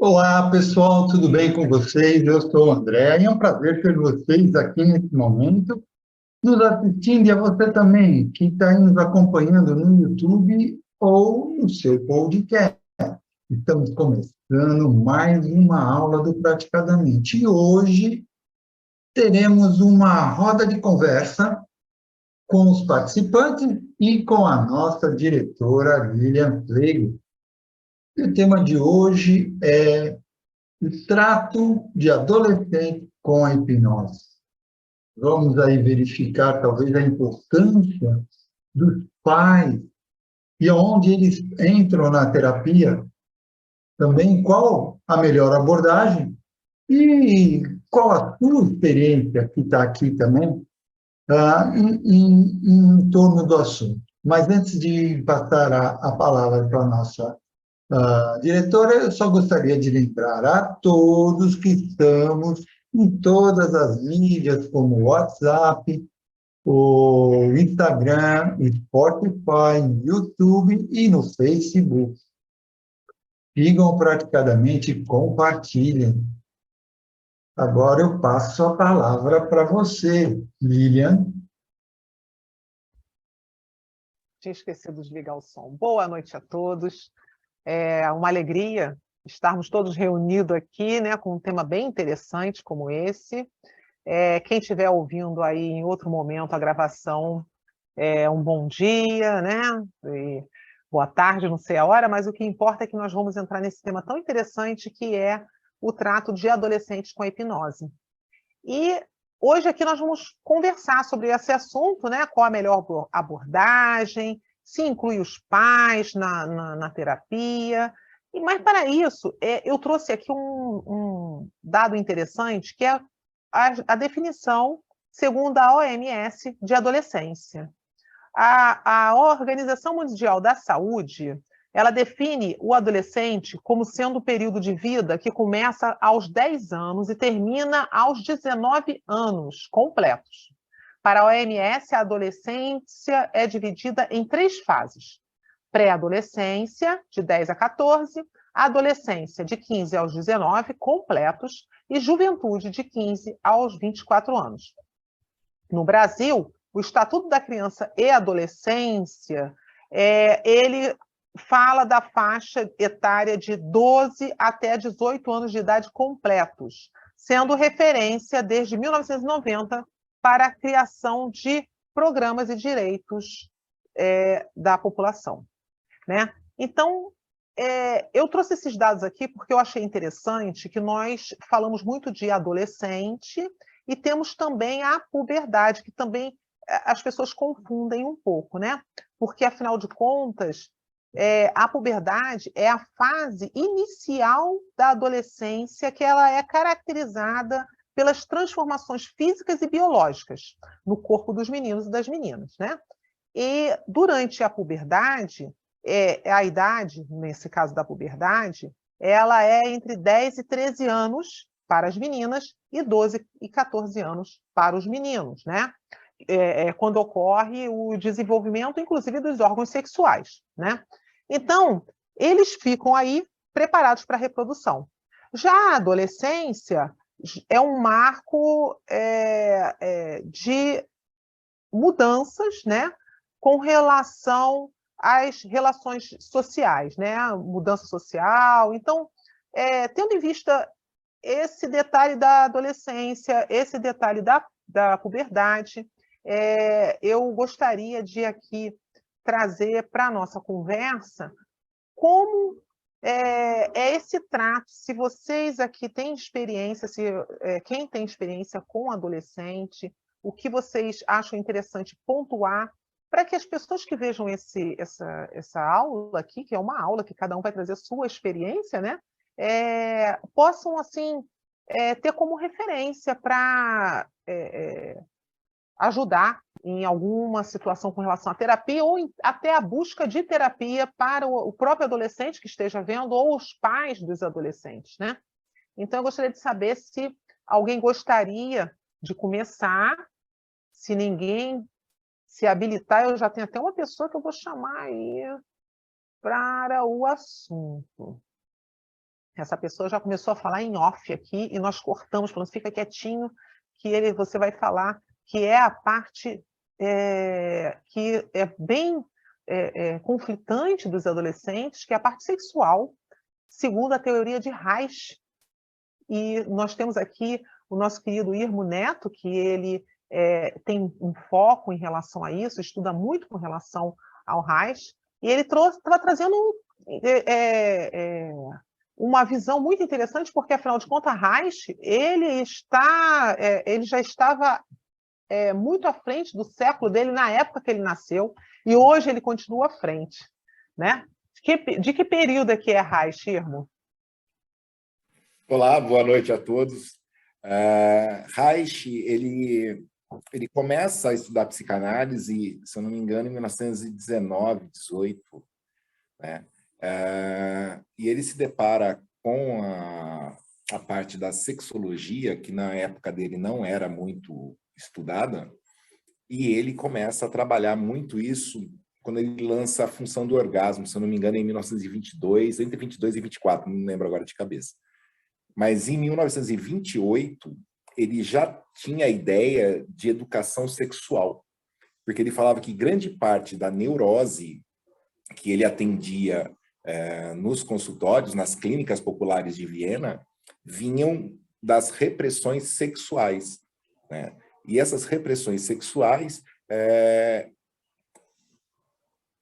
Olá, pessoal, tudo bem com vocês? Eu sou o André e é um prazer ter vocês aqui nesse momento, nos assistindo e a você também, que está aí nos acompanhando no YouTube ou no seu podcast. Estamos começando mais uma aula do Praticadamente e hoje teremos uma roda de conversa com os participantes e com a nossa diretora Lilian Flego. E o tema de hoje é o trato de adolescente com a hipnose. Vamos aí verificar talvez a importância dos pais e onde eles entram na terapia, também qual a melhor abordagem e qual a sua experiência que está aqui também em torno do assunto. Mas antes de passar a palavra para a nossa diretora, eu só gostaria de lembrar a todos que estamos em todas as mídias, como o WhatsApp, o Instagram, o Spotify, o YouTube e no Facebook. Sigam praticadamente e compartilhem. Agora eu passo a palavra para você, Lilian. Tinha esquecido de desligar o som. Boa noite a todos. É uma alegria estarmos todos reunidos aqui, né, com um tema bem interessante como esse. Quem estiver ouvindo aí em outro momento a gravação, um bom dia, né? E boa tarde, não sei a hora, mas o que importa é que nós vamos entrar nesse tema tão interessante que é o trato de adolescentes com a hipnose. E hoje aqui nós vamos conversar sobre esse assunto, né? Qual a melhor abordagem, se inclui os pais na terapia. Mas para isso, eu trouxe aqui um dado interessante, que é a definição, segundo a OMS, de adolescência. A Organização Mundial da Saúde, ela define o adolescente como sendo um período de vida que começa aos 10 anos e termina aos 19 anos completos. Para a OMS, a adolescência é dividida em 3 fases: pré-adolescência, de 10 a 14, adolescência, de 15 aos 19, completos, e juventude, de 15 aos 24 anos. No Brasil, o Estatuto da Criança e Adolescência, ele fala da faixa etária de 12 até 18 anos de idade completos, sendo referência desde 1990 para a criação de programas e direitos da população, né? Então, eu trouxe esses dados aqui porque eu achei interessante que nós falamos muito de adolescente e temos também a puberdade, que também as pessoas confundem um pouco, né? Porque, afinal de contas, a puberdade é a fase inicial da adolescência, que ela é caracterizada pelas transformações físicas e biológicas no corpo dos meninos e das meninas, né? E durante a puberdade, a idade, nesse caso da puberdade, ela é entre 10 e 13 anos para as meninas e 12 e 14 anos para os meninos, né? Quando ocorre o desenvolvimento, inclusive, dos órgãos sexuais, né? Então, eles ficam aí preparados para a reprodução. Já a adolescência é um marco de mudanças, né, com relação às relações sociais, né, mudança social. Então, tendo em vista esse detalhe da adolescência, esse detalhe da puberdade, eu gostaria de aqui trazer para a nossa conversa como esse trato, se vocês aqui têm experiência, quem tem experiência com adolescente, o que vocês acham interessante pontuar, para que as pessoas que vejam essa aula aqui, que é uma aula que cada um vai trazer a sua experiência, né, possam assim ter como referência para ajudar em alguma situação com relação à terapia ou até a busca de terapia para o próprio adolescente que esteja vendo ou os pais dos adolescentes, né? Então, eu gostaria de saber se alguém gostaria de começar, se ninguém se habilitar, eu já tenho até uma pessoa que eu vou chamar aí para o assunto. essa pessoa já começou a falar em off aqui, e nós cortamos, falando, fica quietinho, que você vai falar, que é a parte que é bem conflitante dos adolescentes, que é a parte sexual, segundo a teoria de Reich. E nós temos aqui o nosso querido Irmo Neto, que ele tem um foco em relação a isso, estuda muito com relação ao Reich, e ele estava trazendo uma visão muito interessante, porque, afinal de contas, Reich ele já estava muito à frente do século dele, na época que ele nasceu, e hoje ele continua à frente. Né? De que período é que é Reich, Irmo? Olá, boa noite a todos. Reich, ele começa a estudar psicanálise, se eu não me engano, em 1919, 18, né? E ele se depara com a parte da sexologia, que na época dele não era muito estudada, e ele começa a trabalhar muito isso quando ele lança a função do orgasmo, se eu não me engano, em 1922, entre 22 e 24, não lembro agora de cabeça. Mas em 1928, ele já tinha a ideia de educação sexual, porque ele falava que grande parte da neurose que ele atendia nos consultórios, nas clínicas populares de Viena, vinham das repressões sexuais, né? E essas repressões sexuais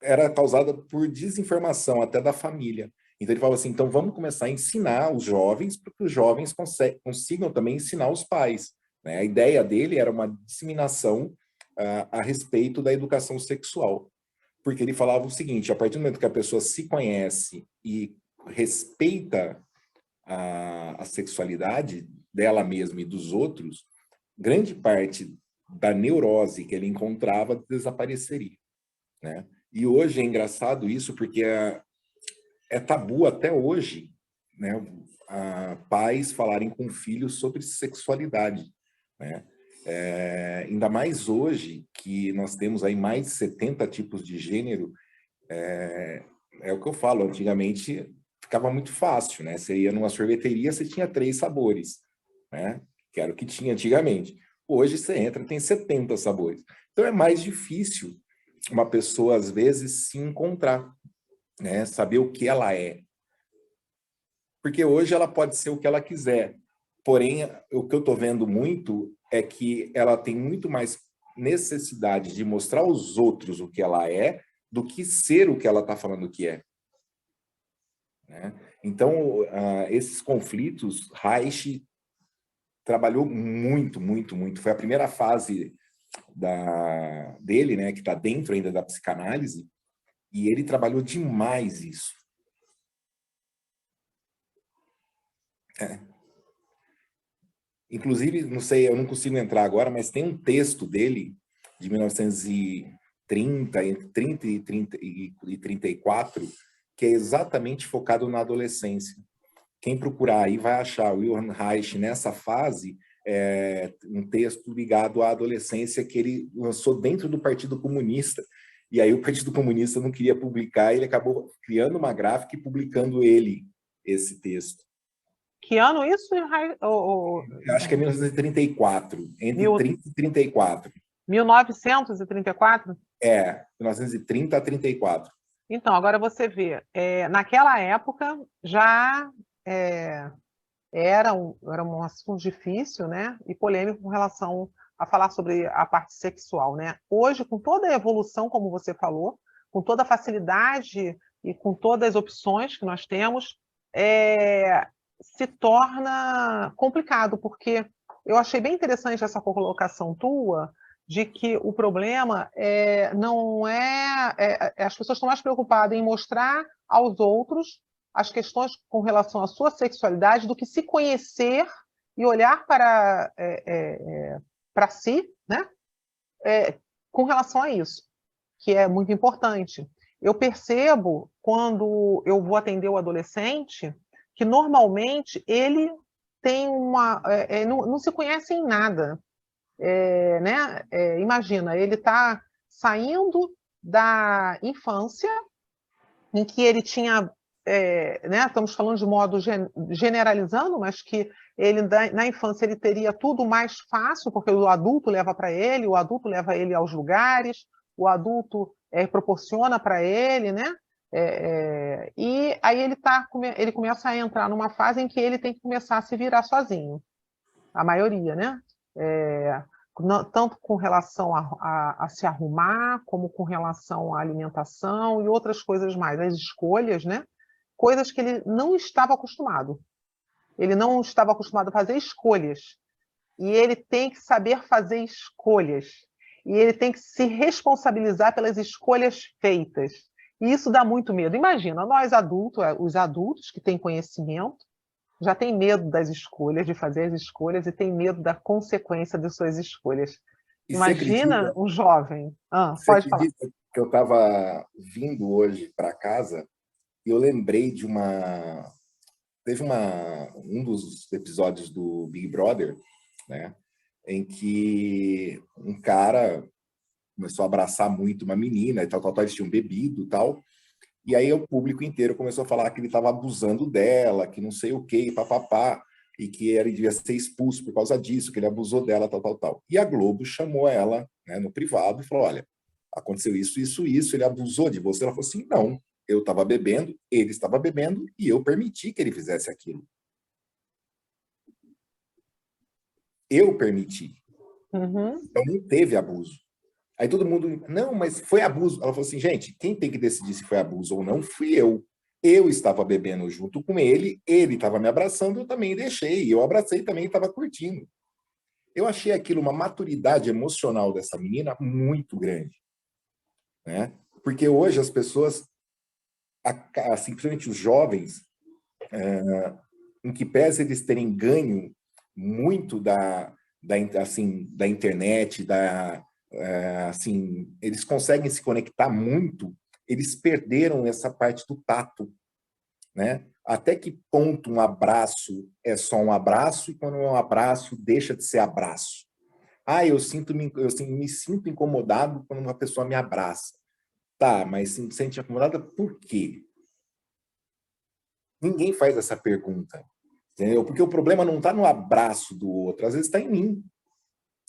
era causada por desinformação até da família. Então ele falava assim, então vamos começar a ensinar os jovens para que os jovens consigam também ensinar os pais, né? A ideia dele era uma disseminação a respeito da educação sexual, porque ele falava o seguinte, a partir do momento que a pessoa se conhece e respeita a sexualidade dela mesma e dos outros, grande parte da neurose que ele encontrava desapareceria, né? E hoje é engraçado isso, porque é tabu até hoje, né, pais falarem com filhos sobre sexualidade, né? Ainda mais hoje, que nós temos aí mais de 70 tipos de gênero, é o que eu falo, antigamente ficava muito fácil, né? Você ia numa sorveteria, você tinha 3 sabores, né? Que era o que tinha antigamente. Hoje você entra, tem 70 sabores. Então é mais difícil uma pessoa, às vezes, se encontrar, né? Saber o que ela é. Porque hoje ela pode ser o que ela quiser. Porém, o que eu estou vendo muito é que ela tem muito mais necessidade de mostrar aos outros o que ela é do que ser o que ela está falando que é. Né? Então, esses conflitos, Reich trabalhou muito, muito, muito. Foi a primeira fase dele, né, que está dentro ainda da psicanálise, e ele trabalhou demais isso. Inclusive, não sei, eu não consigo entrar agora, mas tem um texto dele, de 1930, entre 30 e 34, que é exatamente focado na adolescência. Quem procurar aí vai achar o Wilhelm Reich nessa fase, um texto ligado à adolescência que ele lançou dentro do Partido Comunista. E aí o Partido Comunista não queria publicar, ele acabou criando uma gráfica e publicando esse texto. Que ano isso? Eu acho que é 1934, entre 30 e 34. 1934? 1930 a 34. Então, agora você vê, naquela época já era um assunto difícil, né, e polêmico com relação a falar sobre a parte sexual, né? Hoje, com toda a evolução, como você falou, com toda a facilidade e com todas as opções que nós temos, se torna complicado, porque eu achei bem interessante essa colocação tua, de que o problema não as pessoas estão mais preocupadas em mostrar aos outros as questões com relação à sua sexualidade do que se conhecer e olhar para si, né? Com relação a isso, que é muito importante. Eu percebo, quando eu vou atender o adolescente, que normalmente ele tem não se conhece em nada. Né? Imagina, ele está saindo da infância, em que ele tinha né, estamos falando de modo generalizando, mas que ele, na infância, ele teria tudo mais fácil, porque o adulto leva para ele, o adulto leva ele aos lugares, o adulto proporciona para ele, né? E aí ele começa a entrar numa fase em que ele tem que começar a se virar sozinho, a maioria, né? Tanto com relação a se arrumar, como com relação à alimentação e outras coisas mais, as escolhas, né? Coisas que ele não estava acostumado. Ele não estava acostumado a fazer escolhas. E ele tem que saber fazer escolhas. E ele tem que se responsabilizar pelas escolhas feitas. E isso dá muito medo. Imagina, nós adultos, os adultos que têm conhecimento, já têm medo das escolhas, de fazer as escolhas, e têm medo da consequência de suas escolhas. E Imagina um jovem. Você Pode falar. acredita que eu estava vindo hoje para casa e eu lembrei de uma... Teve um dos episódios do Big Brother, né, em que um cara começou a abraçar muito uma menina e tal, eles tinham bebido e tal, e aí o público inteiro começou a falar que ele estava abusando dela, que não sei o quê, papapá, e que ele devia ser expulso por causa disso, que ele abusou dela, tal. E a Globo chamou ela, né, no privado e falou, olha, aconteceu isso, ele abusou de você. Ela falou assim, não, eu estava bebendo, ele estava bebendo e eu permiti que ele fizesse aquilo. Eu permiti. Uhum. Então não teve abuso. Aí todo mundo, não, mas foi abuso. Ela falou assim, gente, quem tem que decidir se foi abuso ou não fui eu. Eu estava bebendo junto com ele estava me abraçando, eu também deixei. Eu abracei também e estava curtindo. Eu achei aquilo uma maturidade emocional dessa menina muito grande, né? Porque hoje as pessoas, simplesmente os jovens, em que pese eles terem ganho muito da internet, eles conseguem se conectar muito, eles perderam essa parte do tato, né? Até que ponto um abraço é só um abraço e quando um abraço deixa de ser abraço? Eu me sinto incomodado quando uma pessoa me abraça. Tá, mas se sente incomodada por quê? Ninguém faz essa pergunta, entendeu? Porque o problema não está no abraço do outro, às vezes está em mim,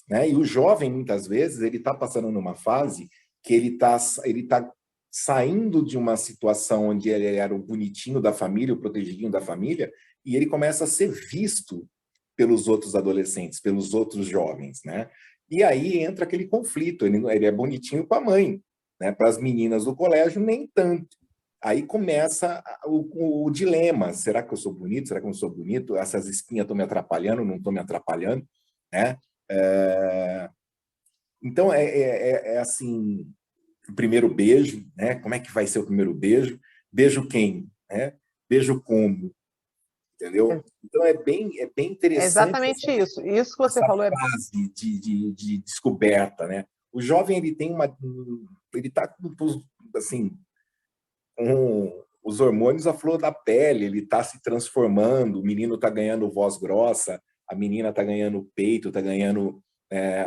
né? E o jovem, muitas vezes, ele está passando numa fase que ele tá saindo de uma situação onde ele era o bonitinho da família, o protegidinho da família, e ele começa a ser visto pelos outros adolescentes, pelos outros jovens, né? E aí entra aquele conflito, ele é bonitinho com a mãe, né? Para as meninas do colégio, nem tanto. Aí começa o dilema, será que eu sou bonito, será que eu não sou bonito? Essas espinhas estão me atrapalhando, não estão me atrapalhando, né? Então, assim, o primeiro beijo, né? Como é que vai ser o primeiro beijo? Beijo quem? Né? Beijo como? Entendeu? Então, é bem interessante. É exatamente isso. Isso que você falou fase de descoberta, né? O jovem, ele está assim, com os hormônios à flor da pele, ele está se transformando, o menino está ganhando voz grossa, a menina está ganhando peito, está ganhando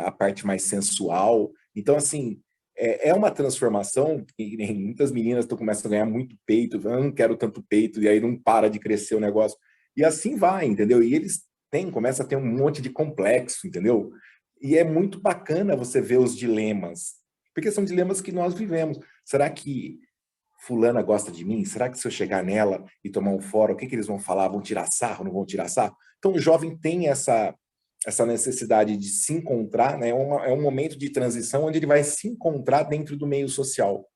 a parte mais sensual. Então, assim, é uma transformação que muitas meninas começam a ganhar muito peito, eu não quero tanto peito, e aí não para de crescer o negócio. E assim vai, entendeu? E eles começam a ter um monte de complexo, entendeu? E é muito bacana você ver os dilemas, porque são dilemas que nós vivemos. Será que fulana gosta de mim? Será que se eu chegar nela e tomar um fora, o que eles vão falar? Vão tirar sarro, não vão tirar sarro? Então o jovem tem essa necessidade de se encontrar, né? É um momento de transição onde ele vai se encontrar dentro do meio social.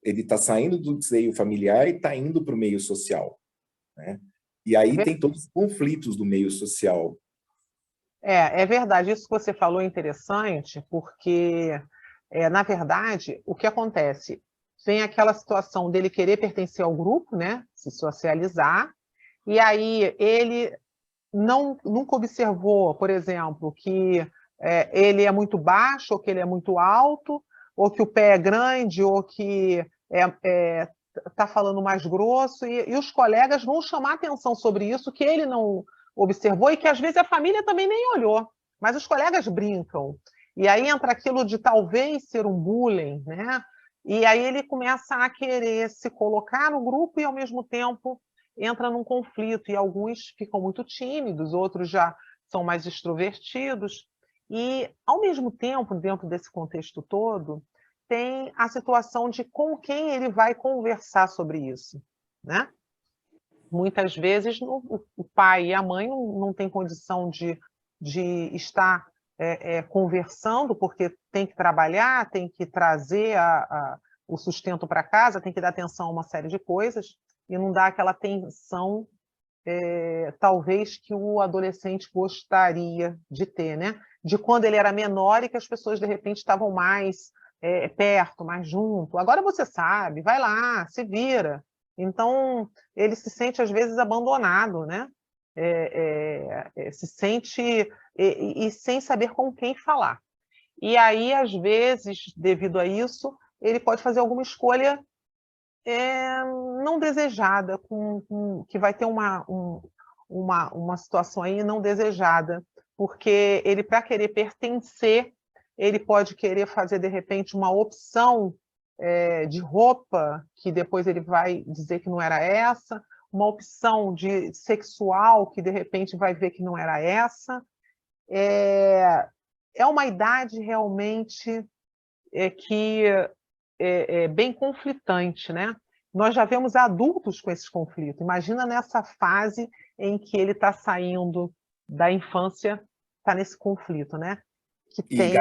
Ele está saindo do seio familiar e está indo para o meio social, né? E aí tem todos os conflitos do meio social. É verdade. Isso que você falou é interessante, porque, na verdade, o que acontece? Vem aquela situação dele querer pertencer ao grupo, né? Se socializar, e aí ele nunca observou, por exemplo, que ele é muito baixo, ou que ele é muito alto, ou que o pé é grande, ou que está falando mais grosso, e os colegas vão chamar atenção sobre isso, que ele não observou, e que às vezes a família também nem olhou, mas os colegas brincam. E aí entra aquilo de talvez ser um bullying, né? E aí ele começa a querer se colocar no grupo e, ao mesmo tempo, entra num conflito. E alguns ficam muito tímidos, outros já são mais extrovertidos. E, ao mesmo tempo, dentro desse contexto todo, tem a situação de com quem ele vai conversar sobre isso, né? Muitas vezes o pai e a mãe não têm condição de estar conversando, porque tem que trabalhar, tem que trazer o sustento para casa, tem que dar atenção a uma série de coisas, e não dá aquela atenção, talvez, que o adolescente gostaria de ter, né? De quando ele era menor e que as pessoas, de repente, estavam mais perto, mais junto. Agora você sabe, vai lá, se vira. Então, ele se sente, às vezes, abandonado, né? Se sente e sem saber com quem falar. E aí, às vezes, devido a isso, ele pode fazer alguma escolha não desejada, que vai ter uma situação aí não desejada, porque ele, para querer pertencer, ele pode querer fazer, de repente, uma opção de roupa, que depois ele vai dizer que não era essa, uma opção de sexual, que de repente vai ver que não era essa. É uma idade realmente que é bem conflitante, né? Nós já vemos adultos com esses conflitos. Imagina nessa fase em que ele está saindo da infância, está nesse conflito, né? Que E tem...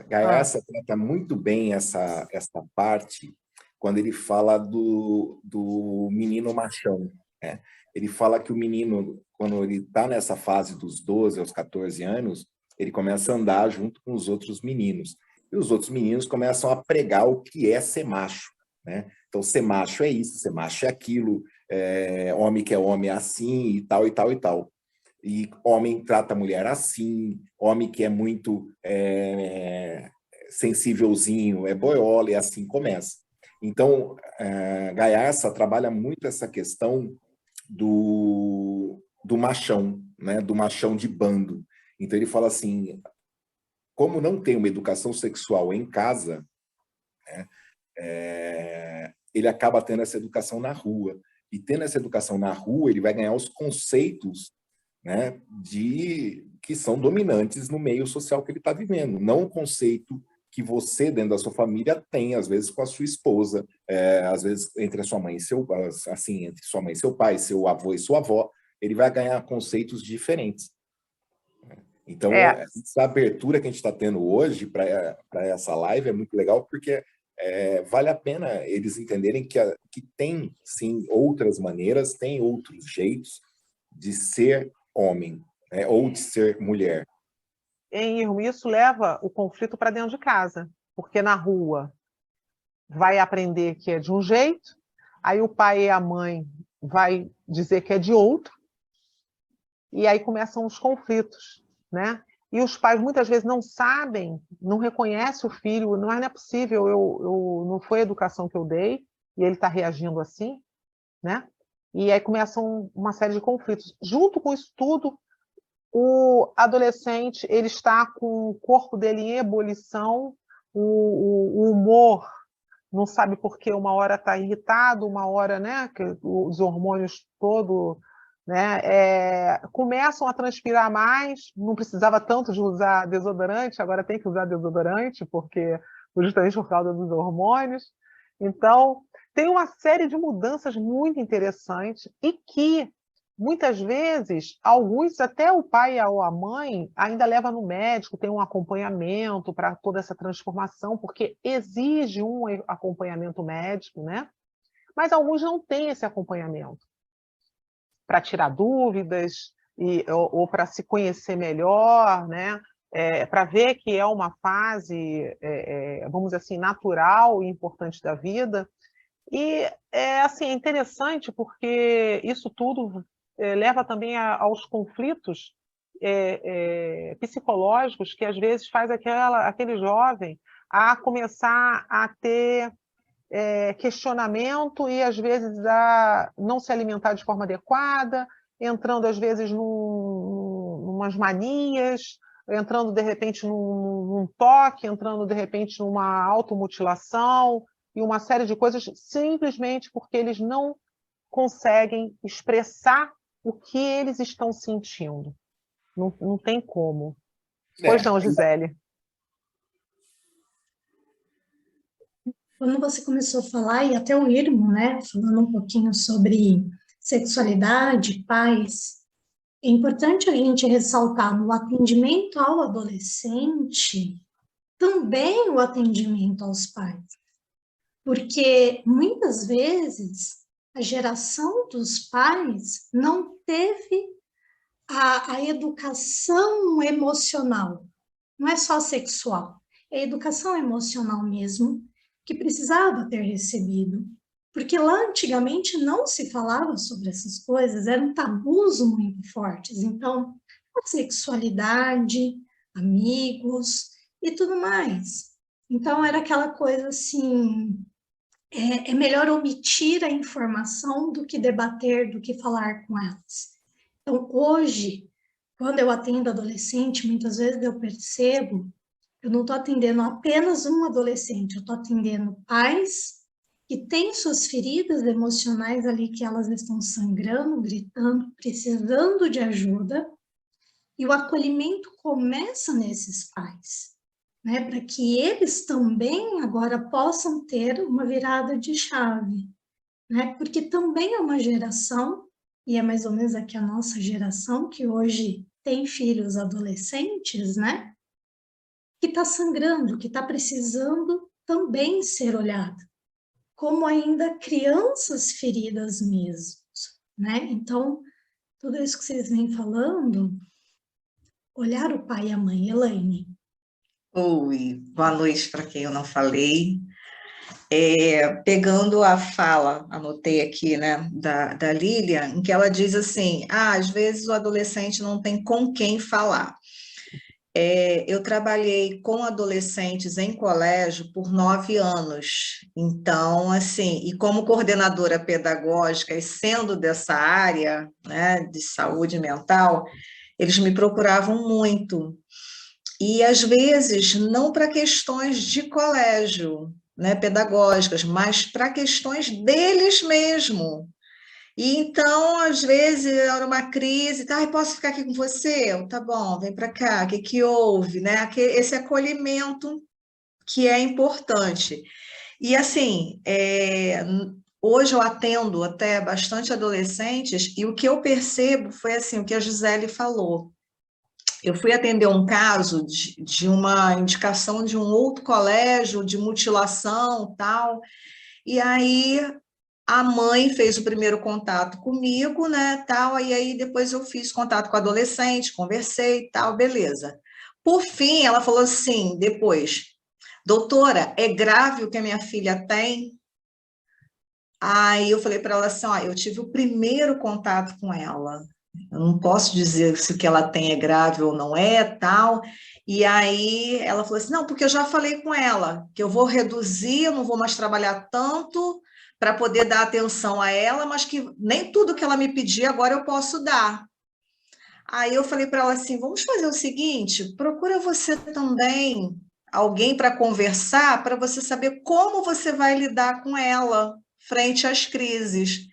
Gaiassa trata muito bem essa parte quando ele fala do menino machão, né? Ele fala que o menino, quando ele está nessa fase dos 12 aos 14 anos, ele começa a andar junto com os outros meninos. E os outros meninos começam a pregar o que é ser macho, né? Então, ser macho é isso, ser macho é aquilo, homem que é homem é assim, e tal, e tal, e tal. E homem trata a mulher assim, homem que é muito sensívelzinho, é boiola, e assim começa. Então, Gaiarsa trabalha muito essa questão do machão, né? Do machão de bando. Então, ele fala assim, como não tem uma educação sexual em casa, né, ele acaba tendo essa educação na rua. E tendo essa educação na rua, ele vai ganhar os conceitos, né, que são dominantes no meio social que ele está vivendo. Não o conceito que você, dentro da sua família, tem, às vezes, com a sua esposa, às vezes, entre a sua mãe e entre sua mãe e seu pai, seu avô e sua avó, ele vai ganhar conceitos diferentes. Então, essa abertura que a gente está tendo hoje para essa live é muito legal, porque vale a pena eles entenderem que tem, sim, outras maneiras, tem outros jeitos de ser homem, né, ou de ser mulher. Isso leva o conflito para dentro de casa, porque na rua vai aprender que é de um jeito, aí o pai e a mãe vai dizer que é de outro, e aí começam os conflitos, né? E os pais muitas vezes não sabem, não reconhecem o filho, não é possível, não foi a educação que eu dei, e ele está reagindo assim, né? E aí começam uma série de conflitos. Junto com isso tudo, o adolescente ele está com o corpo dele em ebulição, o humor não sabe por que uma hora está irritado, uma hora, né, que os hormônios todos, né, começam a transpirar mais, não precisava tanto de usar desodorante, agora tem que usar desodorante, justamente por causa dos hormônios. Então, tem uma série de mudanças muito interessantes e que, muitas vezes, alguns, até o pai ou a mãe, ainda leva no médico, tem um acompanhamento para toda essa transformação, porque exige um acompanhamento médico, né? Mas alguns não têm esse acompanhamento para tirar dúvidas ou para se conhecer melhor, né? Para ver que é uma fase, vamos dizer assim, natural e importante da vida. E assim, é interessante porque isso tudo leva também aos conflitos psicológicos que às vezes faz aquele jovem a começar a ter questionamento e às vezes a não se alimentar de forma adequada, entrando às vezes numas manias, entrando de repente num toque, entrando de repente numa automutilação, e uma série de coisas simplesmente porque eles não conseguem expressar o que eles estão sentindo. Não tem como. Pois não, Gisele. Quando você começou a falar, e até o Irmo, né, falando um pouquinho sobre sexualidade, paz, é importante a gente ressaltar no atendimento ao adolescente, também o atendimento aos pais. Porque muitas vezes a geração dos pais não teve a educação emocional, não é só sexual, é a educação emocional mesmo, que precisava ter recebido. Porque lá antigamente não se falava sobre essas coisas, eram tabus muito fortes. Então, a sexualidade, amigos e tudo mais. Então, era aquela coisa assim, é melhor omitir a informação do que debater, do que falar com elas. Então, hoje, quando eu atendo adolescente, muitas vezes eu percebo, eu não estou atendendo apenas um adolescente, eu estou atendendo pais que têm suas feridas emocionais ali, que elas estão sangrando, gritando, precisando de ajuda, e o acolhimento começa nesses pais, né, para que eles também agora possam ter uma virada de chave, né, porque também é uma geração, e é mais ou menos aqui a nossa geração, que hoje tem filhos adolescentes, né, que está sangrando, que está precisando também ser olhado, como ainda crianças feridas mesmo, né, então, tudo isso que vocês vêm falando, olhar o pai e a mãe. Elaine. Oi, boa noite para quem eu não falei. Pegando a fala, anotei aqui, né, da Lilian, em que ela diz assim, às vezes o adolescente não tem com quem falar. Eu trabalhei com adolescentes em colégio por 9 anos, então, assim, e como coordenadora pedagógica e sendo dessa área, né, de saúde mental, eles me procuravam muito. E, às vezes, não para questões de colégio, né, pedagógicas, mas para questões deles mesmo. E, então, às vezes, era uma crise, tá, posso ficar aqui com você? Eu, tá bom, vem para cá, o que houve? Né? Esse acolhimento que é importante. E, assim, hoje eu atendo até bastante adolescentes, e o que eu percebo foi, assim, o que a Gisele falou. Eu fui atender um caso de uma indicação de um outro colégio, de mutilação, tal, e aí a mãe fez o primeiro contato comigo, né, tal, e aí depois eu fiz contato com a adolescente, conversei, tal, beleza. Por fim, ela falou assim, depois, doutora, é grave o que a minha filha tem? Aí eu falei para ela assim, ó, eu tive o primeiro contato com ela, eu não posso dizer se o que ela tem é grave ou não é, tal. E aí ela falou assim, não, porque eu já falei com ela, que eu vou reduzir, eu não vou mais trabalhar tanto para poder dar atenção a ela, mas que nem tudo que ela me pedir agora eu posso dar. Aí eu falei para ela assim, vamos fazer o seguinte, procura você também alguém para conversar, para você saber como você vai lidar com ela frente às crises.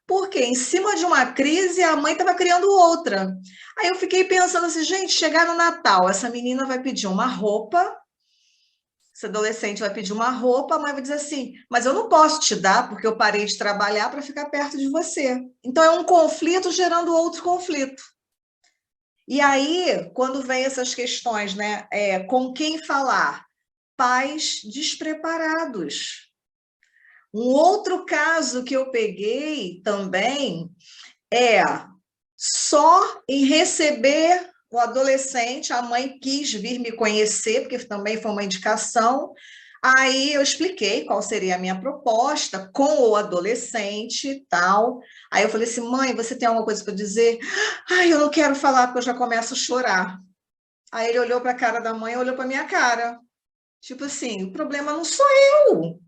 Porque em cima de uma crise, a mãe estava criando outra. Aí eu fiquei pensando assim, gente, chegar no Natal, essa menina vai pedir uma roupa, esse adolescente vai pedir uma roupa, a mãe vai dizer assim, mas eu não posso te dar porque eu parei de trabalhar para ficar perto de você. Então é um conflito gerando outro conflito. E aí, quando vem essas questões, né, com quem falar? Pais despreparados. Um outro caso que eu peguei também é só em receber o adolescente, a mãe quis vir me conhecer, porque também foi uma indicação, aí eu expliquei qual seria a minha proposta com o adolescente e tal, aí eu falei assim, mãe, você tem alguma coisa para dizer? Ai, eu não quero falar, porque eu já começo a chorar. Aí ele olhou para a cara da mãe, olhou para a minha cara, tipo assim, o problema não sou eu,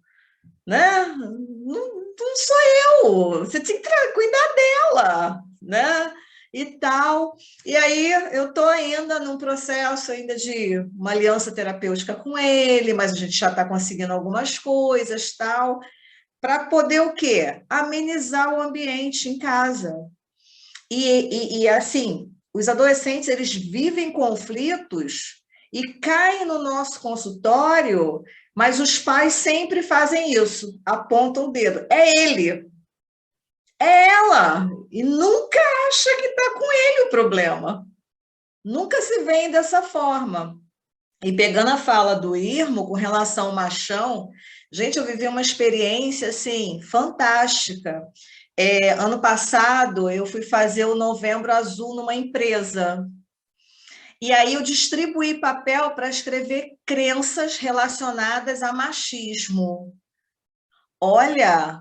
né? Não sou eu, você tem que cuidar dela, né? e tal. E aí eu estou ainda num processo ainda de uma aliança terapêutica com ele, mas a gente já está conseguindo algumas coisas, tal, para poder o quê? Amenizar o ambiente em casa. E assim, os adolescentes, eles vivem conflitos e caem no nosso consultório, mas os pais sempre fazem isso, apontam o dedo. É ele, é ela, e nunca acha que está com ele o problema. Nunca se vê dessa forma. E pegando a fala do Irmo com relação ao machão, gente, eu vivi uma experiência assim fantástica. Ano passado eu fui fazer o Novembro Azul numa empresa. E aí eu distribuí papel para escrever crenças relacionadas a machismo. Olha,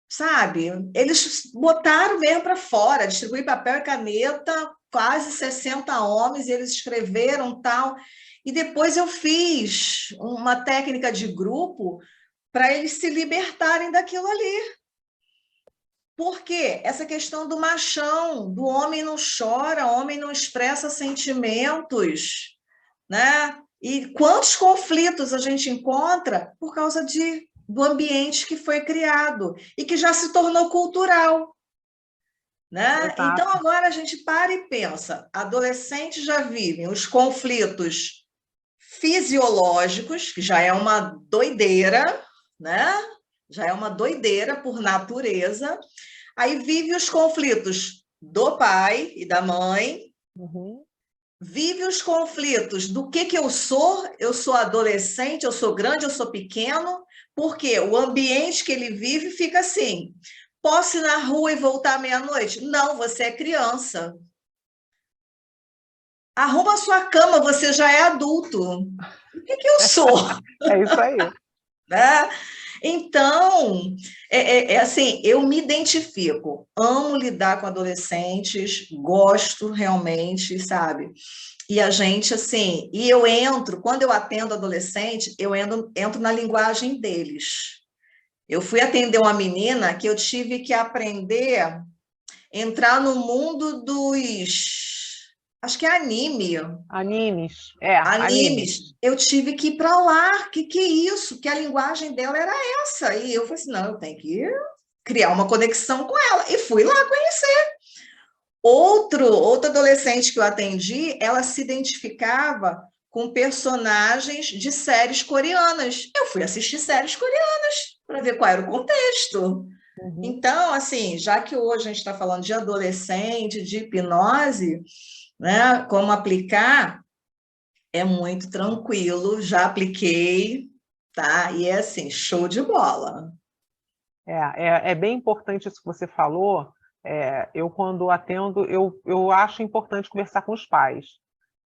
sabe, eles botaram mesmo para fora, distribuí papel e caneta, quase 60 homens, e eles escreveram tal. E depois eu fiz uma técnica de grupo para eles se libertarem daquilo ali. Por quê? Essa questão do machão, do homem não chora, o homem não expressa sentimentos, né? E quantos conflitos a gente encontra por causa do ambiente que foi criado e que já se tornou cultural, né? Exato. Então, agora a gente para e pensa, adolescentes já vivem os conflitos fisiológicos, que já é uma doideira, né? Já é uma doideira por natureza. Aí vive os conflitos do pai e da mãe, vive os conflitos do que eu sou adolescente, eu sou grande, eu sou pequeno, porque o ambiente que ele vive fica assim, posso ir na rua e voltar meia-noite? Não, você é criança. Arruma a sua cama, você já é adulto. O que eu sou? É isso aí. Né? Então, assim, eu me identifico, amo lidar com adolescentes, gosto realmente, sabe? E a gente, assim, e eu entro, quando eu atendo adolescente, eu entro na linguagem deles. Eu fui atender uma menina que eu tive que aprender a entrar no mundo acho que é anime. Animes. Animes. Eu tive que ir para lá. Que é isso? Que a linguagem dela era essa. E eu falei assim, não, eu tenho que criar uma conexão com ela. E fui lá conhecer. Outro adolescente que eu atendi, ela se identificava com personagens de séries coreanas. Eu fui assistir séries coreanas para ver qual era o contexto. Então, assim, já que hoje a gente está falando de adolescente, de hipnose, né, como aplicar, é muito tranquilo, já apliquei, tá? E é assim, show de bola. É bem importante isso que você falou. Eu, quando atendo, eu acho importante conversar com os pais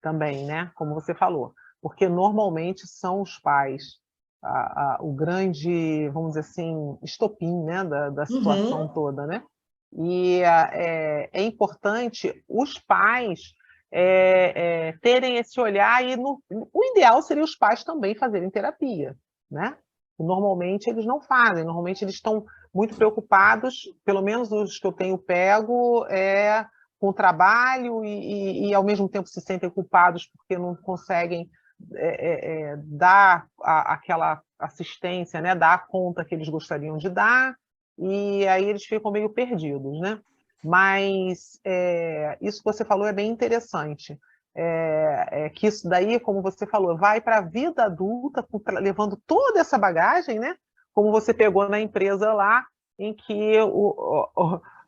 também, né? Como você falou, porque normalmente são os pais o grande, vamos dizer assim, estopim, né? Da situação toda, né? E é importante os pais terem esse olhar e o ideal seria os pais também fazerem terapia, né? Normalmente eles não fazem, normalmente eles estão muito preocupados, pelo menos os que eu tenho pego, com o trabalho e ao mesmo tempo se sentem culpados porque não conseguem dar aquela assistência, né? Dar a conta que eles gostariam de dar, e aí eles ficam meio perdidos, né? Mas isso que você falou é bem interessante. Que isso daí, como você falou, vai para a vida adulta, levando toda essa bagagem, né? Como você pegou na empresa lá, em que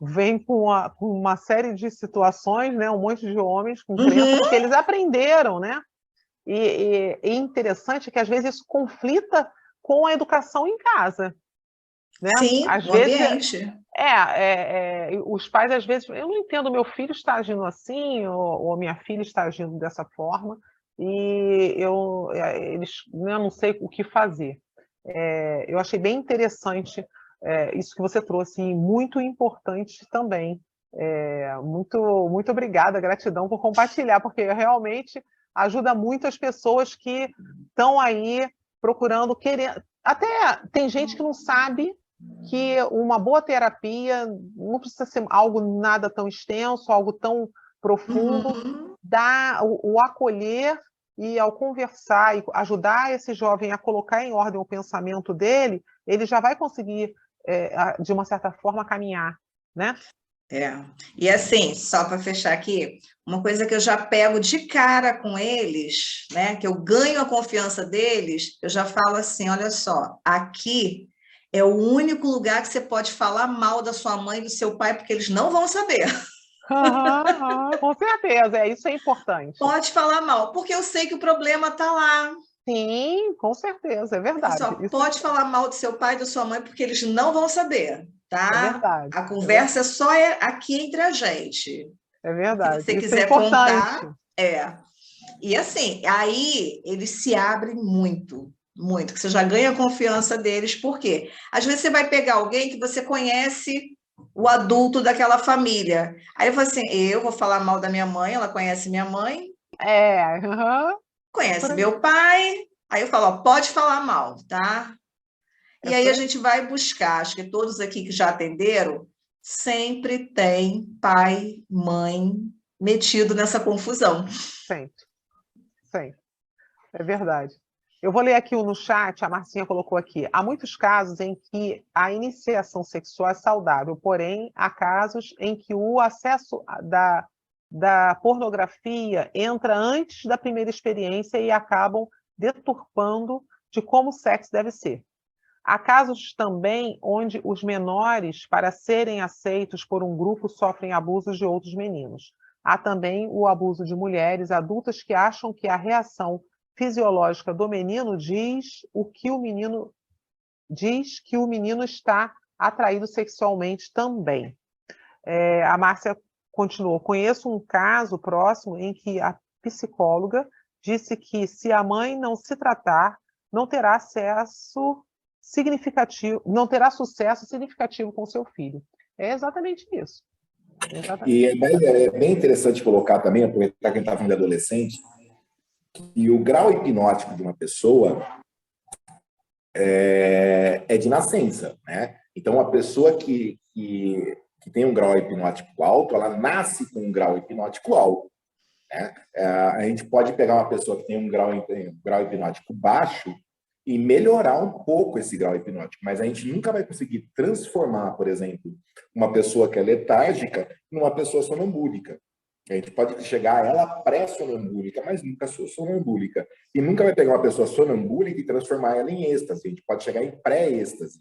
vem com uma série de situações, né? Um monte de homens com crença, porque eles aprenderam, né? E interessante que às vezes isso conflita com a educação em casa. Né? Sim, às o vezes, ambiente. Os pais, às vezes, eu não entendo, meu filho está agindo assim, ou minha filha está agindo dessa forma, e eles, né, não sei o que fazer. Eu achei bem interessante isso que você trouxe, e muito importante também. Muito obrigada, gratidão por compartilhar, porque realmente ajuda muito as pessoas que estão aí procurando, querer. Até tem gente que não sabe que uma boa terapia não precisa ser algo nada tão extenso, algo tão profundo, dá o acolher e ao conversar e ajudar esse jovem a colocar em ordem o pensamento dele, ele já vai conseguir, de uma certa forma, caminhar, né? E assim, só para fechar aqui, uma coisa que eu já pego de cara com eles, né, que eu ganho a confiança deles, eu já falo assim, olha só, aqui é o único lugar que você pode falar mal da sua mãe e do seu pai, porque eles não vão saber. Com certeza, isso é importante. Pode falar mal, porque eu sei que o problema está lá. Sim, com certeza, é verdade. Só pode falar mal do seu pai e da sua mãe, porque eles não vão saber, tá? É verdade. A conversa só aqui entre a gente. É verdade. Se você Isso quiser é importante. contar, E assim, aí eles se abrem muito, muito, que você já ganha a confiança deles, por quê? Às vezes você vai pegar alguém que você conhece o adulto daquela família. Aí eu falo assim, eu vou falar mal da minha mãe, ela conhece minha mãe, conhece meu pai, aí eu falo, ó, pode falar mal, tá? E aí a gente vai buscar, acho que todos aqui que já atenderam, sempre tem pai, mãe metido nessa confusão. Sempre. É verdade. Eu vou ler aqui no chat, a Marcinha colocou aqui. Há muitos casos em que a iniciação sexual é saudável, porém, há casos em que o acesso da pornografia entra antes da primeira experiência e acabam deturpando de como o sexo deve ser. Há casos também onde os menores, para serem aceitos por um grupo, sofrem abusos de outros meninos. Há também o abuso de mulheres adultas que acham que a reação fisiológica do menino diz que o menino está atraído sexualmente também. A Márcia continuou. Conheço um caso próximo em que a psicóloga disse que se a mãe não se tratar, não terá sucesso significativo com seu filho. É exatamente isso. E é bem interessante colocar também, aproveitar que a gente está falando de adolescente, que o grau hipnótico de uma pessoa é de nascença, né? Então, a pessoa que tem um grau hipnótico alto, ela nasce com um grau hipnótico alto, né? A gente pode pegar uma pessoa que tem um grau hipnótico baixo e melhorar um pouco esse grau hipnótico, mas a gente nunca vai conseguir transformar, por exemplo, uma pessoa que é letárgica numa pessoa sonambúlica. A gente pode chegar a ela pré-sonambúlica, mas nunca sonambúlica. E nunca vai pegar uma pessoa sonambúlica e transformar ela em êxtase. A gente pode chegar em pré-êxtase.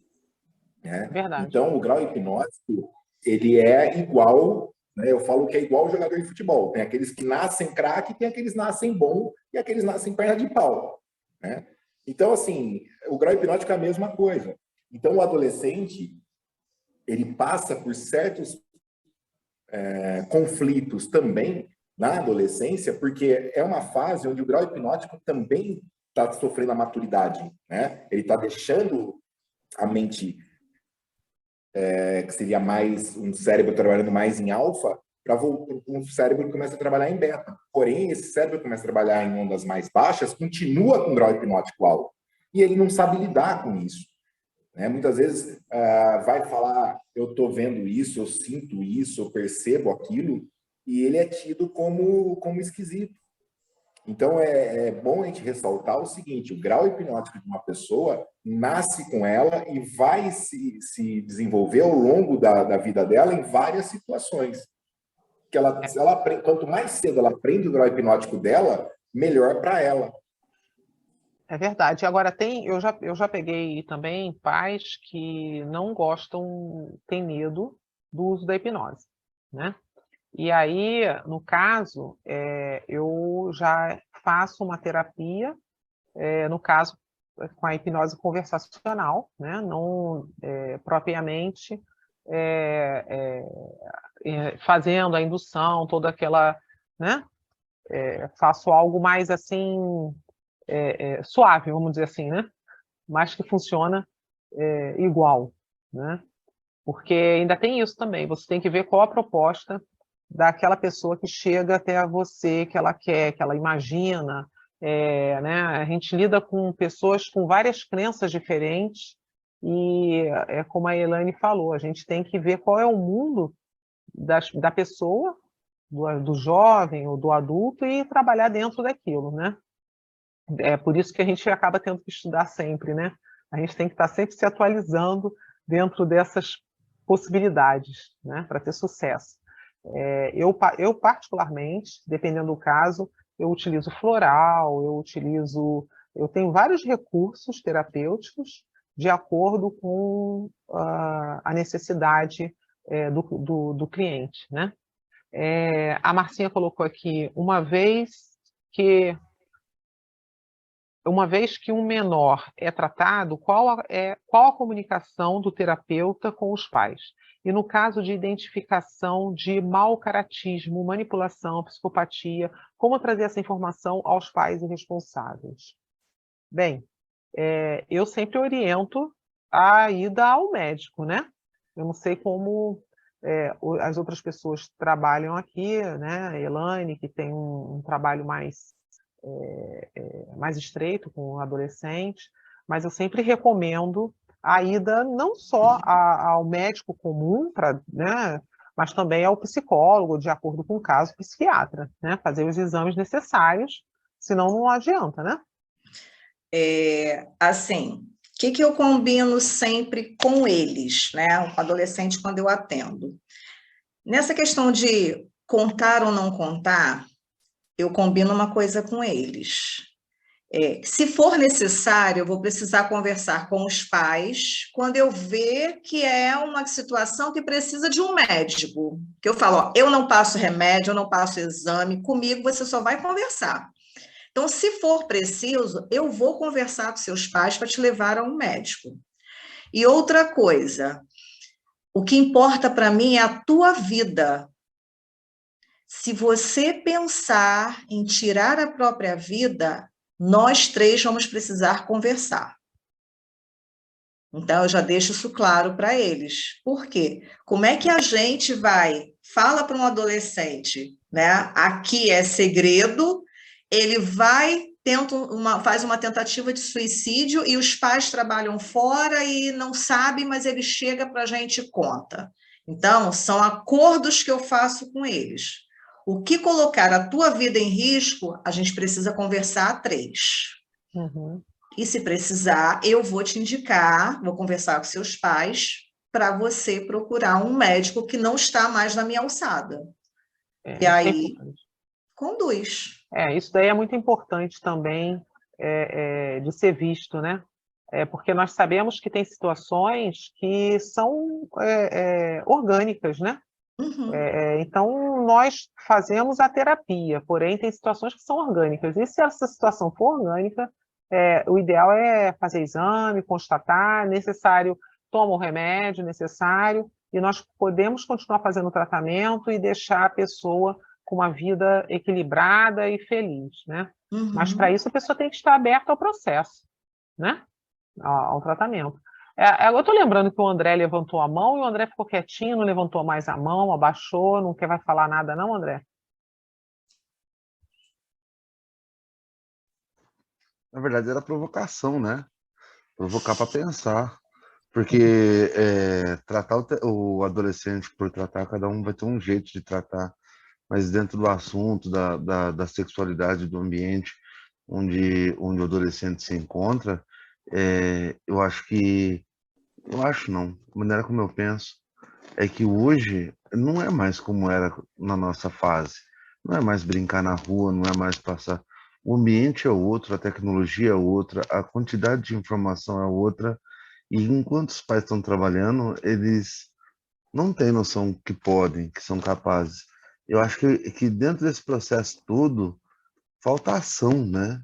Né? Então, o grau hipnótico, ele é igual, né? Eu falo que é igual ao jogador de futebol. Tem aqueles que nascem craque, tem aqueles que nascem bom e aqueles que nascem perna de pau. Né? Então, assim, o grau hipnótico é a mesma coisa. Então, o adolescente, ele passa por certos conflitos também na adolescência, porque é uma fase onde o grau hipnótico também está sofrendo a maturidade, né? Ele está deixando a mente, que seria mais um cérebro trabalhando mais em alfa, para um cérebro que começa a trabalhar em beta. Porém, esse cérebro que começa a trabalhar em ondas mais baixas continua com grau hipnótico alto. E ele não sabe lidar com isso. Né? Muitas vezes vai falar, eu estou vendo isso, eu sinto isso, eu percebo aquilo, e ele é tido como esquisito. Então, é bom a gente ressaltar o seguinte, o grau hipnótico de uma pessoa nasce com ela e vai se desenvolver ao longo da vida dela em várias situações. Que quanto mais cedo ela aprende o grau hipnótico dela, melhor para ela. É verdade. Agora, eu já peguei também pais que não gostam, têm medo do uso da hipnose, né? E aí, no caso, eu já faço uma terapia, no caso, com a hipnose conversacional, né? Não propriamente fazendo a indução, toda aquela, né? Faço algo mais assim, suave, vamos dizer assim, né? Mas que funciona igual, né? Porque ainda tem isso também, você tem que ver qual a proposta daquela pessoa que chega até você, que ela quer, que ela imagina, né? A gente lida com pessoas com várias crenças diferentes, e é como a Elaine falou, a gente tem que ver qual é o mundo da pessoa, do jovem ou do adulto, e trabalhar dentro daquilo, né? É por isso que a gente acaba tendo que estudar sempre, né? A gente tem que estar sempre se atualizando dentro dessas possibilidades, né? Para ter sucesso. Eu, particularmente, dependendo do caso, eu utilizo floral, eu tenho vários recursos terapêuticos de acordo com a necessidade do cliente, né? A Marcinha colocou aqui, uma vez que um menor é tratado, qual a comunicação do terapeuta com os pais? E no caso de identificação de mau caratismo, manipulação, psicopatia, como trazer essa informação aos pais e responsáveis? Bem, eu sempre oriento a ida ao médico, né? Eu não sei como as outras pessoas trabalham aqui, né? A Elaine, que tem um trabalho mais estreito com o adolescente, mas eu sempre recomendo a ida não só ao médico comum, né, mas também ao psicólogo, de acordo com o caso, psiquiatra, né, fazer os exames necessários, senão não adianta, né? Assim, o que eu combino sempre com eles, né, com adolescente quando eu atendo? Nessa questão de contar ou não contar, eu combino uma coisa com eles. Se for necessário, eu vou precisar conversar com os pais quando eu ver que é uma situação que precisa de um médico. Que eu falo, ó, eu não passo remédio, eu não passo exame, comigo você só vai conversar. Então, se for preciso, eu vou conversar com seus pais para te levar a um médico. E outra coisa, o que importa para mim é a tua vida. Se você pensar em tirar a própria vida, nós três vamos precisar conversar. Então, eu já deixo isso claro para eles. Por quê? Como é que a gente fala para um adolescente, né? Aqui é segredo, ele faz uma tentativa de suicídio e os pais trabalham fora e não sabem, mas ele chega para a gente e conta. Então, são acordos que eu faço com eles. O que colocar a tua vida em risco, a gente precisa conversar a três. Uhum. E se precisar, eu vou te indicar, vou conversar com seus pais para você procurar um médico que não está mais na minha alçada. E aí, conduz. Isso daí é muito importante também de ser visto, né? Porque nós sabemos que tem situações que são orgânicas, né? Uhum. Então, nós fazemos a terapia, porém, tem situações que são orgânicas. E se essa situação for orgânica, o ideal é fazer exame, constatar, necessário, toma o remédio necessário, e nós podemos continuar fazendo o tratamento e deixar a pessoa com uma vida equilibrada e feliz, né? Uhum. Mas, para isso, a pessoa tem que estar aberta ao processo, né? Ao tratamento. Eu estou lembrando que o André levantou a mão e o André ficou quietinho, não levantou mais a mão, abaixou, não vai falar nada não, André? Na verdade, era provocação, né? Provocar para pensar. Porque tratar o adolescente por tratar, cada um vai ter um jeito de tratar. Mas dentro do assunto da sexualidade, do ambiente onde o adolescente se encontra, eu acho que... Eu acho não. A maneira como eu penso é que hoje não é mais como era na nossa fase. Não é mais brincar na rua, não é mais passar. O ambiente é outro, a tecnologia é outra, a quantidade de informação é outra. E enquanto os pais estão trabalhando, eles não têm noção que podem, que são capazes. Eu acho que dentro desse processo todo, falta ação, né?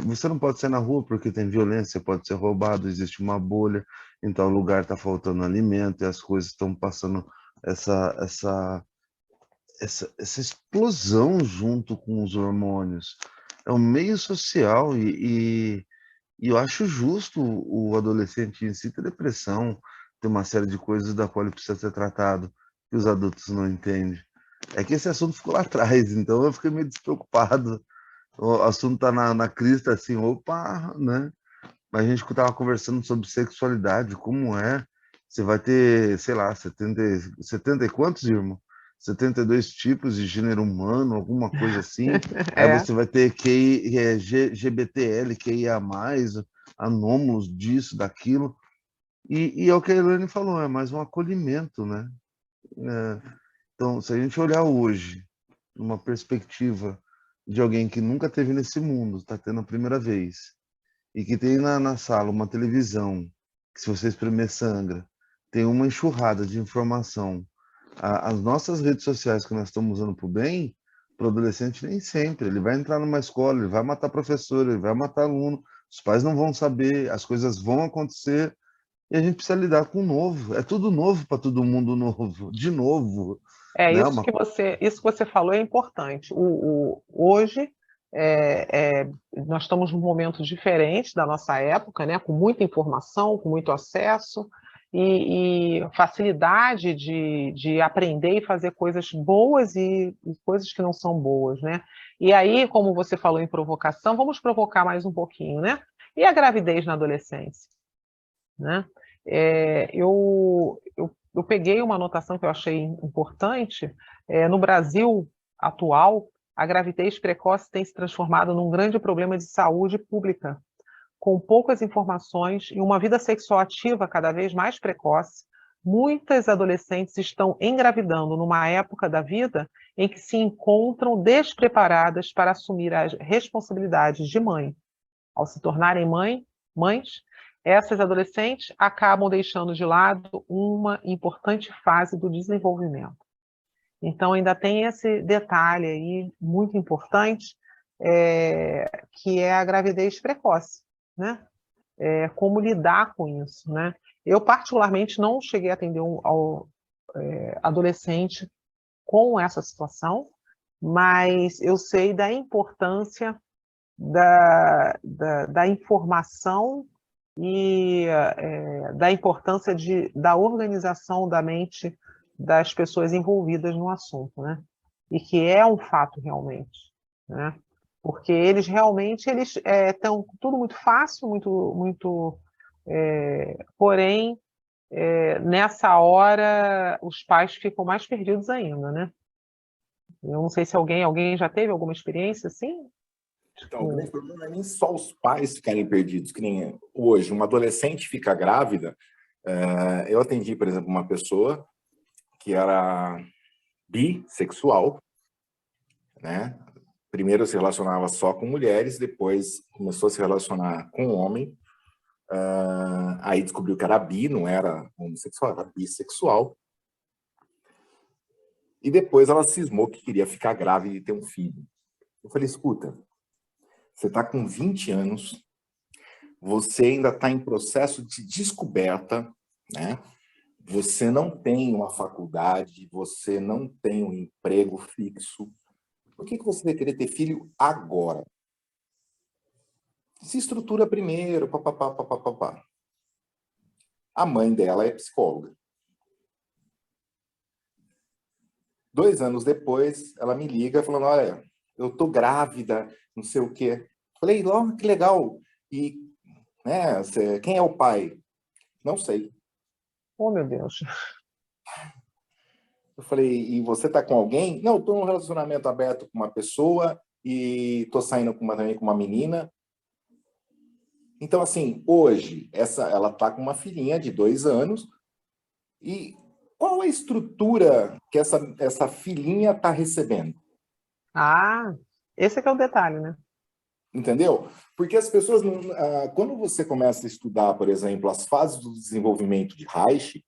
Você não pode sair na rua porque tem violência, pode ser roubado, existe uma bolha, então o lugar está faltando alimento e as coisas estão passando essa explosão junto com os hormônios. É um meio social e eu acho justo o adolescente em si ter depressão, ter uma série de coisas da qual ele precisa ser tratado, que os adultos não entendem. É que esse assunto ficou lá atrás, então eu fiquei meio despreocupado. O assunto está na crista, assim, opa, né? Mas a gente estava conversando sobre sexualidade, como é. Você vai ter, sei lá, 70 e quantos, irmão? 72 tipos de gênero humano, alguma coisa assim. Aí É, você vai ter GBTL, QIA+, anômalos disso, daquilo. E é o que a Elaine falou, é mais um acolhimento, né? Então, se a gente olhar hoje, numa perspectiva de alguém que nunca teve nesse mundo, está tendo a primeira vez, e que tem na sala uma televisão, que se você espremer sangra, tem uma enxurrada de informação. As nossas redes sociais que nós estamos usando para o bem, para o adolescente nem sempre. Ele vai entrar numa escola, ele vai matar professor, ele vai matar aluno, os pais não vão saber, as coisas vão acontecer, e a gente precisa lidar com o novo. É tudo novo para todo mundo novo, de novo. Né? isso que você falou é importante. Hoje nós estamos num momento diferente da nossa época, né? Com muita informação, com muito acesso e facilidade de aprender e fazer coisas boas e coisas que não são boas, né? E aí, como você falou em provocação, vamos provocar mais um pouquinho, né? E a gravidez na adolescência, né? Eu peguei uma anotação que eu achei importante. No Brasil atual, a gravidez precoce tem se transformado num grande problema de saúde pública, com poucas informações e uma vida sexual ativa cada vez mais precoce. Muitas adolescentes estão engravidando numa época da vida em que se encontram despreparadas para assumir as responsabilidades de mãe. Ao se tornarem mães, essas adolescentes acabam deixando de lado uma importante fase do desenvolvimento. Então, ainda tem esse detalhe aí muito importante, que é a gravidez precoce, né? Como lidar com isso, né? Eu, particularmente, não cheguei a atender adolescente com essa situação, mas eu sei da importância da informação e da importância da organização da mente das pessoas envolvidas no assunto, né? E que é um fato realmente, né? Porque eles realmente estão tudo muito fácil, porém nessa hora os pais ficam mais perdidos ainda, né? Eu não sei se alguém já teve alguma experiência assim? Então, o grande problema não é nem só os pais ficarem perdidos, que nem hoje, uma adolescente fica grávida. Eu atendi, por exemplo, uma pessoa que era bissexual, né? Primeiro se relacionava só com mulheres, depois começou a se relacionar com homem, aí descobriu que era bi, não era homossexual, era bissexual. E depois ela cismou que queria ficar grávida e ter um filho. Eu falei, escuta, você está com 20 anos, você ainda está em processo de descoberta, né? Você não tem uma faculdade, você não tem um emprego fixo. Por que você vai querer ter filho agora? Se estrutura primeiro, papapá, papapá. A mãe dela é psicóloga. 2 anos depois, ela me liga falando, olha, eu tô grávida, não sei o quê. Falei, ó, que legal. E, né, quem é o pai? Não sei. Oh, meu Deus. Eu falei, e você tá com alguém? Não, tô num relacionamento aberto com uma pessoa e tô saindo também com uma menina. Então, assim, hoje, ela tá com uma filhinha de 2 anos e qual a estrutura que essa filhinha tá recebendo? Ah, esse é que é o detalhe, né? Entendeu? Porque as pessoas, quando você começa a estudar, por exemplo, as fases do desenvolvimento de Reich,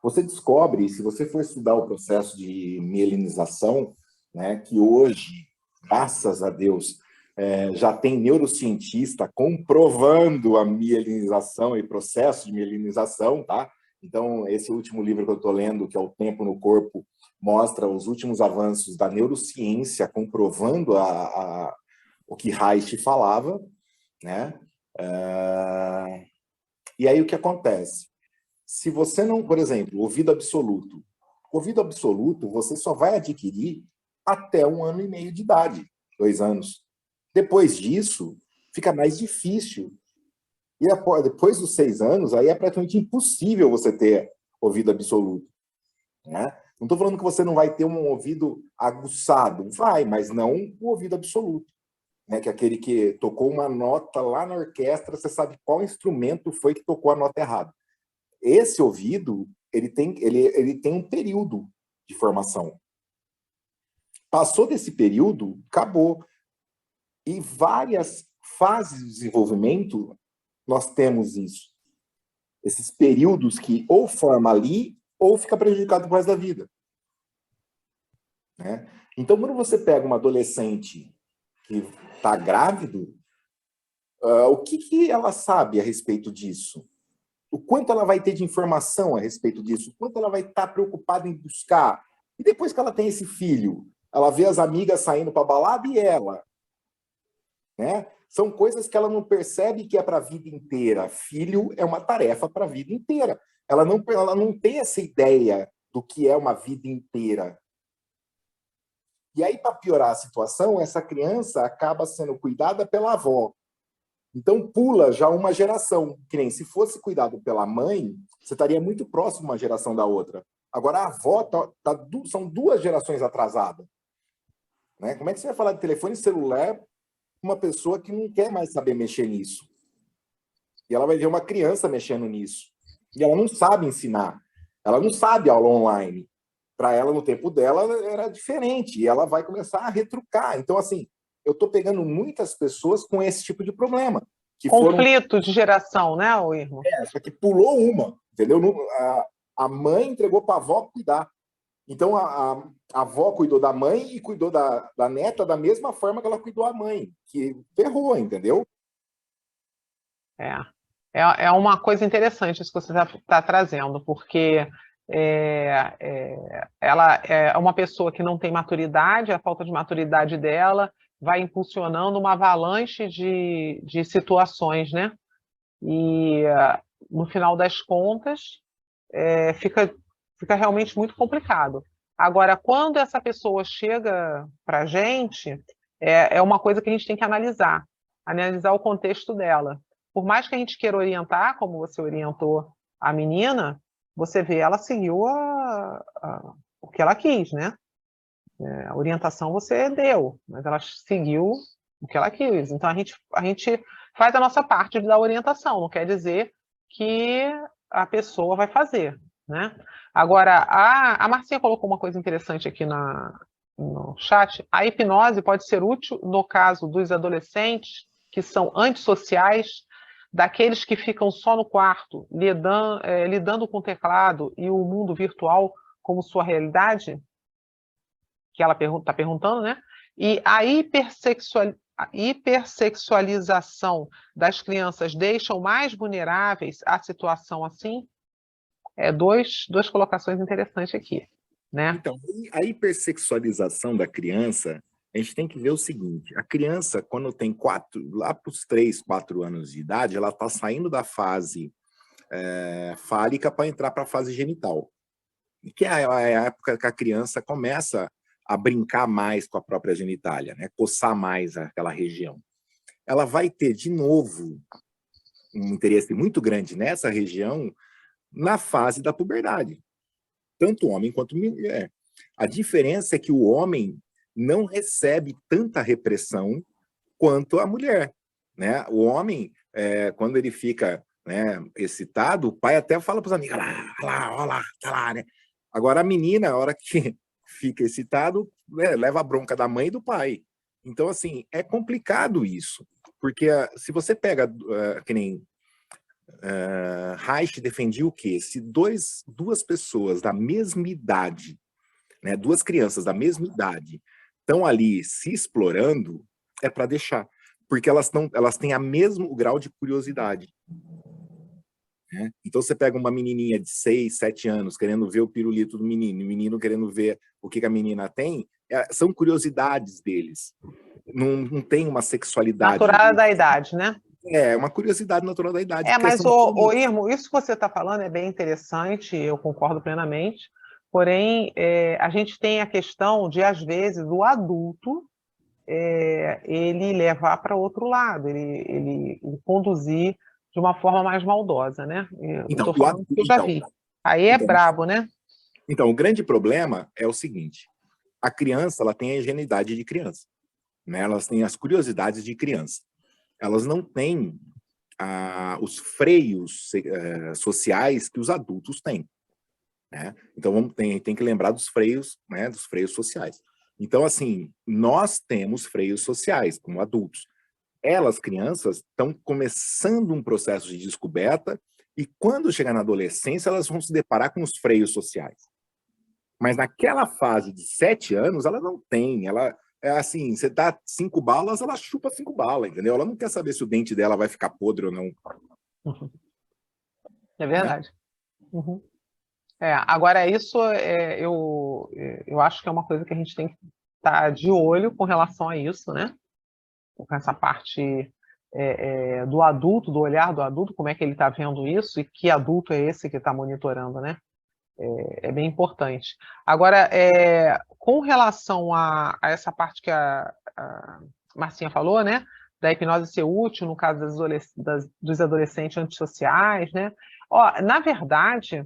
você descobre, se você for estudar o processo de mielinização, né, que hoje, graças a Deus, já tem neurocientista comprovando a mielinização e processo de mielinização, tá? Então, esse último livro que eu estou lendo, que é O Tempo no Corpo, mostra os últimos avanços da neurociência comprovando o que Reich falava, né? E aí o que acontece? Se você não, por exemplo, ouvido absoluto você só vai adquirir até 1 ano e meio de idade, 2 anos. Depois disso, fica mais difícil. E depois dos 6 anos, aí é praticamente impossível você ter ouvido absoluto, né? Não estou falando que você não vai ter um ouvido aguçado, vai, mas não o ouvido absoluto, né? Que é aquele que tocou uma nota lá na orquestra, você sabe qual instrumento foi que tocou a nota errada. Esse ouvido, ele tem um período de formação. Passou desse período, acabou. E várias fases de desenvolvimento, nós temos isso. Esses períodos que ou forma ali, ou fica prejudicado pro resto da vida. Né? Então, quando você pega uma adolescente que está grávido, o que ela sabe a respeito disso? O quanto ela vai ter de informação a respeito disso? O quanto ela vai estar preocupada em buscar? E depois que ela tem esse filho, ela vê as amigas saindo para balada e ela, né? São coisas que ela não percebe que é para a vida inteira. Filho é uma tarefa para a vida inteira. Ela não tem essa ideia do que é uma vida inteira. E aí, para piorar a situação, essa criança acaba sendo cuidada pela avó. Então, pula já uma geração. Que nem se fosse cuidado pela mãe, você estaria muito próximo uma geração da outra. Agora, a avó são 2 gerações atrasadas. Né? Como é que você vai falar de telefone celular com uma pessoa que não quer mais saber mexer nisso? E ela vai ver uma criança mexendo nisso. E ela não sabe ensinar. Ela não sabe aula online. Para ela, no tempo dela, era diferente. E ela vai começar a retrucar. Então, assim, eu estou pegando muitas pessoas com esse tipo de problema. Conflito de geração, né, Irmão? Só que pulou uma, entendeu? A mãe entregou para a avó cuidar. Então, a avó cuidou da mãe e cuidou da neta da mesma forma que ela cuidou a mãe, que ferrou, entendeu? É uma coisa interessante isso que você está trazendo, porque ela é uma pessoa que não tem maturidade, a falta de maturidade dela vai impulsionando uma avalanche de situações, né? E, no final das contas, fica realmente muito complicado. Agora, quando essa pessoa chega para a gente, é uma coisa que a gente tem que analisar o contexto dela. Por mais que a gente queira orientar, como você orientou a menina, você vê, ela seguiu o que ela quis, né? A orientação você deu, mas ela seguiu o que ela quis. Então, a gente faz a nossa parte de dar orientação, não quer dizer que a pessoa vai fazer, né? Agora, a Marcinha colocou uma coisa interessante aqui no chat. A hipnose pode ser útil no caso dos adolescentes que são antissociais, daqueles que ficam só no quarto, lidando com o teclado e o mundo virtual como sua realidade? Que ela está perguntando, né? E a hipersexualização das crianças deixam mais vulneráveis à situação assim? Duas colocações interessantes aqui, né? Então, a hipersexualização da criança, a gente tem que ver o seguinte: a criança, quando tem lá para os 3, 4 anos de idade, ela está saindo da fase fálica para entrar para a fase genital, que é a época que a criança começa a brincar mais com a própria genitália, né? Coçar mais aquela região. Ela vai ter, de novo, um interesse muito grande nessa região na fase da puberdade, tanto homem quanto mulher. A diferença é que o homem não recebe tanta repressão quanto a mulher, né? O homem, quando ele fica, né, excitado, o pai até fala para os amigos, olha lá, tá lá, né? Agora a menina, a hora que fica excitado, né, leva a bronca da mãe e do pai. Então, assim, é complicado isso, porque se você pega, que nem Reich defendia o quê? Se duas pessoas da mesma idade, né, 2 crianças da mesma idade, estão ali se explorando, é para deixar, porque elas têm o mesmo grau de curiosidade. Né? Então você pega uma menininha de 6, 7 anos querendo ver o pirulito do menino, e o menino querendo ver o que a menina tem, são curiosidades deles. Não tem uma sexualidade. Natural da idade, né? Uma curiosidade natural da idade. Mas, Irmo, isso que você está falando é bem interessante, eu concordo plenamente, porém, a gente tem a questão de, às vezes, o adulto ele levar para outro lado, ele conduzir de uma forma mais maldosa, né? Eu Então, estou falando que eu já vi. Aí é brabo, né? Então, o grande problema é o seguinte: a criança, ela tem a ingenuidade de criança, né? Elas têm as curiosidades de criança. Elas não têm os freios sociais que os adultos têm, né? Então, tem que lembrar dos freios, né? Dos freios sociais. Então, assim, nós temos freios sociais como adultos. Elas, crianças, estão começando um processo de descoberta e quando chegar na adolescência, elas vão se deparar com os freios sociais. Mas naquela fase de 7 anos, ela não tem. Ela é assim, você dá 5 balas, ela chupa 5 balas, entendeu? Ela não quer saber se o dente dela vai ficar podre ou não. É verdade. Uhum. Agora, isso eu acho que é uma coisa que a gente tem que estar de olho com relação a isso, né? Com essa parte do adulto, do olhar do adulto, como é que ele está vendo isso e que adulto é esse que está monitorando, né? É bem importante. Agora, com relação a essa parte que a Marcinha falou, né? Da hipnose ser útil no caso dos adolescentes antissociais, né? Na verdade,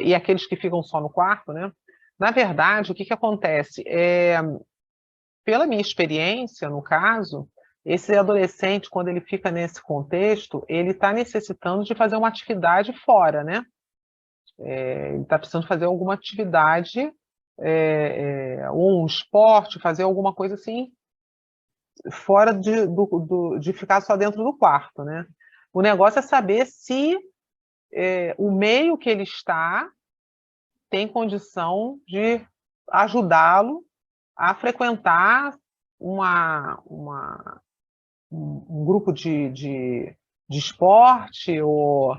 e aqueles que ficam só no quarto, né? Na verdade, o que acontece? Pela minha experiência, no caso, esse adolescente, quando ele fica nesse contexto, ele está necessitando de fazer uma atividade fora, né? Ele está precisando fazer alguma atividade, ou um esporte, fazer alguma coisa assim, fora de ficar só dentro do quarto, né? O negócio é saber se o meio que ele está tem condição de ajudá-lo a frequentar um grupo de esporte ou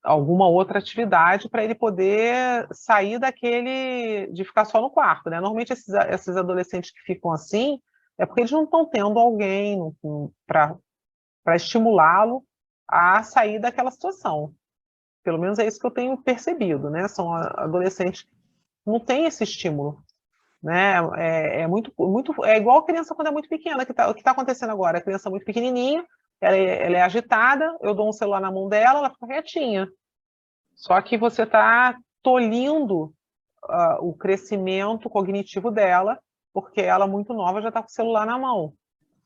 alguma outra atividade para ele poder sair de ficar só no quarto, né? Normalmente esses adolescentes que ficam assim é porque eles não estão tendo alguém para estimulá-lo a sair daquela situação. Pelo menos é isso que eu tenho percebido, né? São adolescentes que não têm esse estímulo, né? É igual a criança quando é muito pequena, o que está acontecendo agora? A criança é muito pequenininha, ela é agitada, eu dou um celular na mão dela, ela fica quietinha. Só que você está tolhindo o crescimento cognitivo dela, porque ela, muito nova, já está com o celular na mão.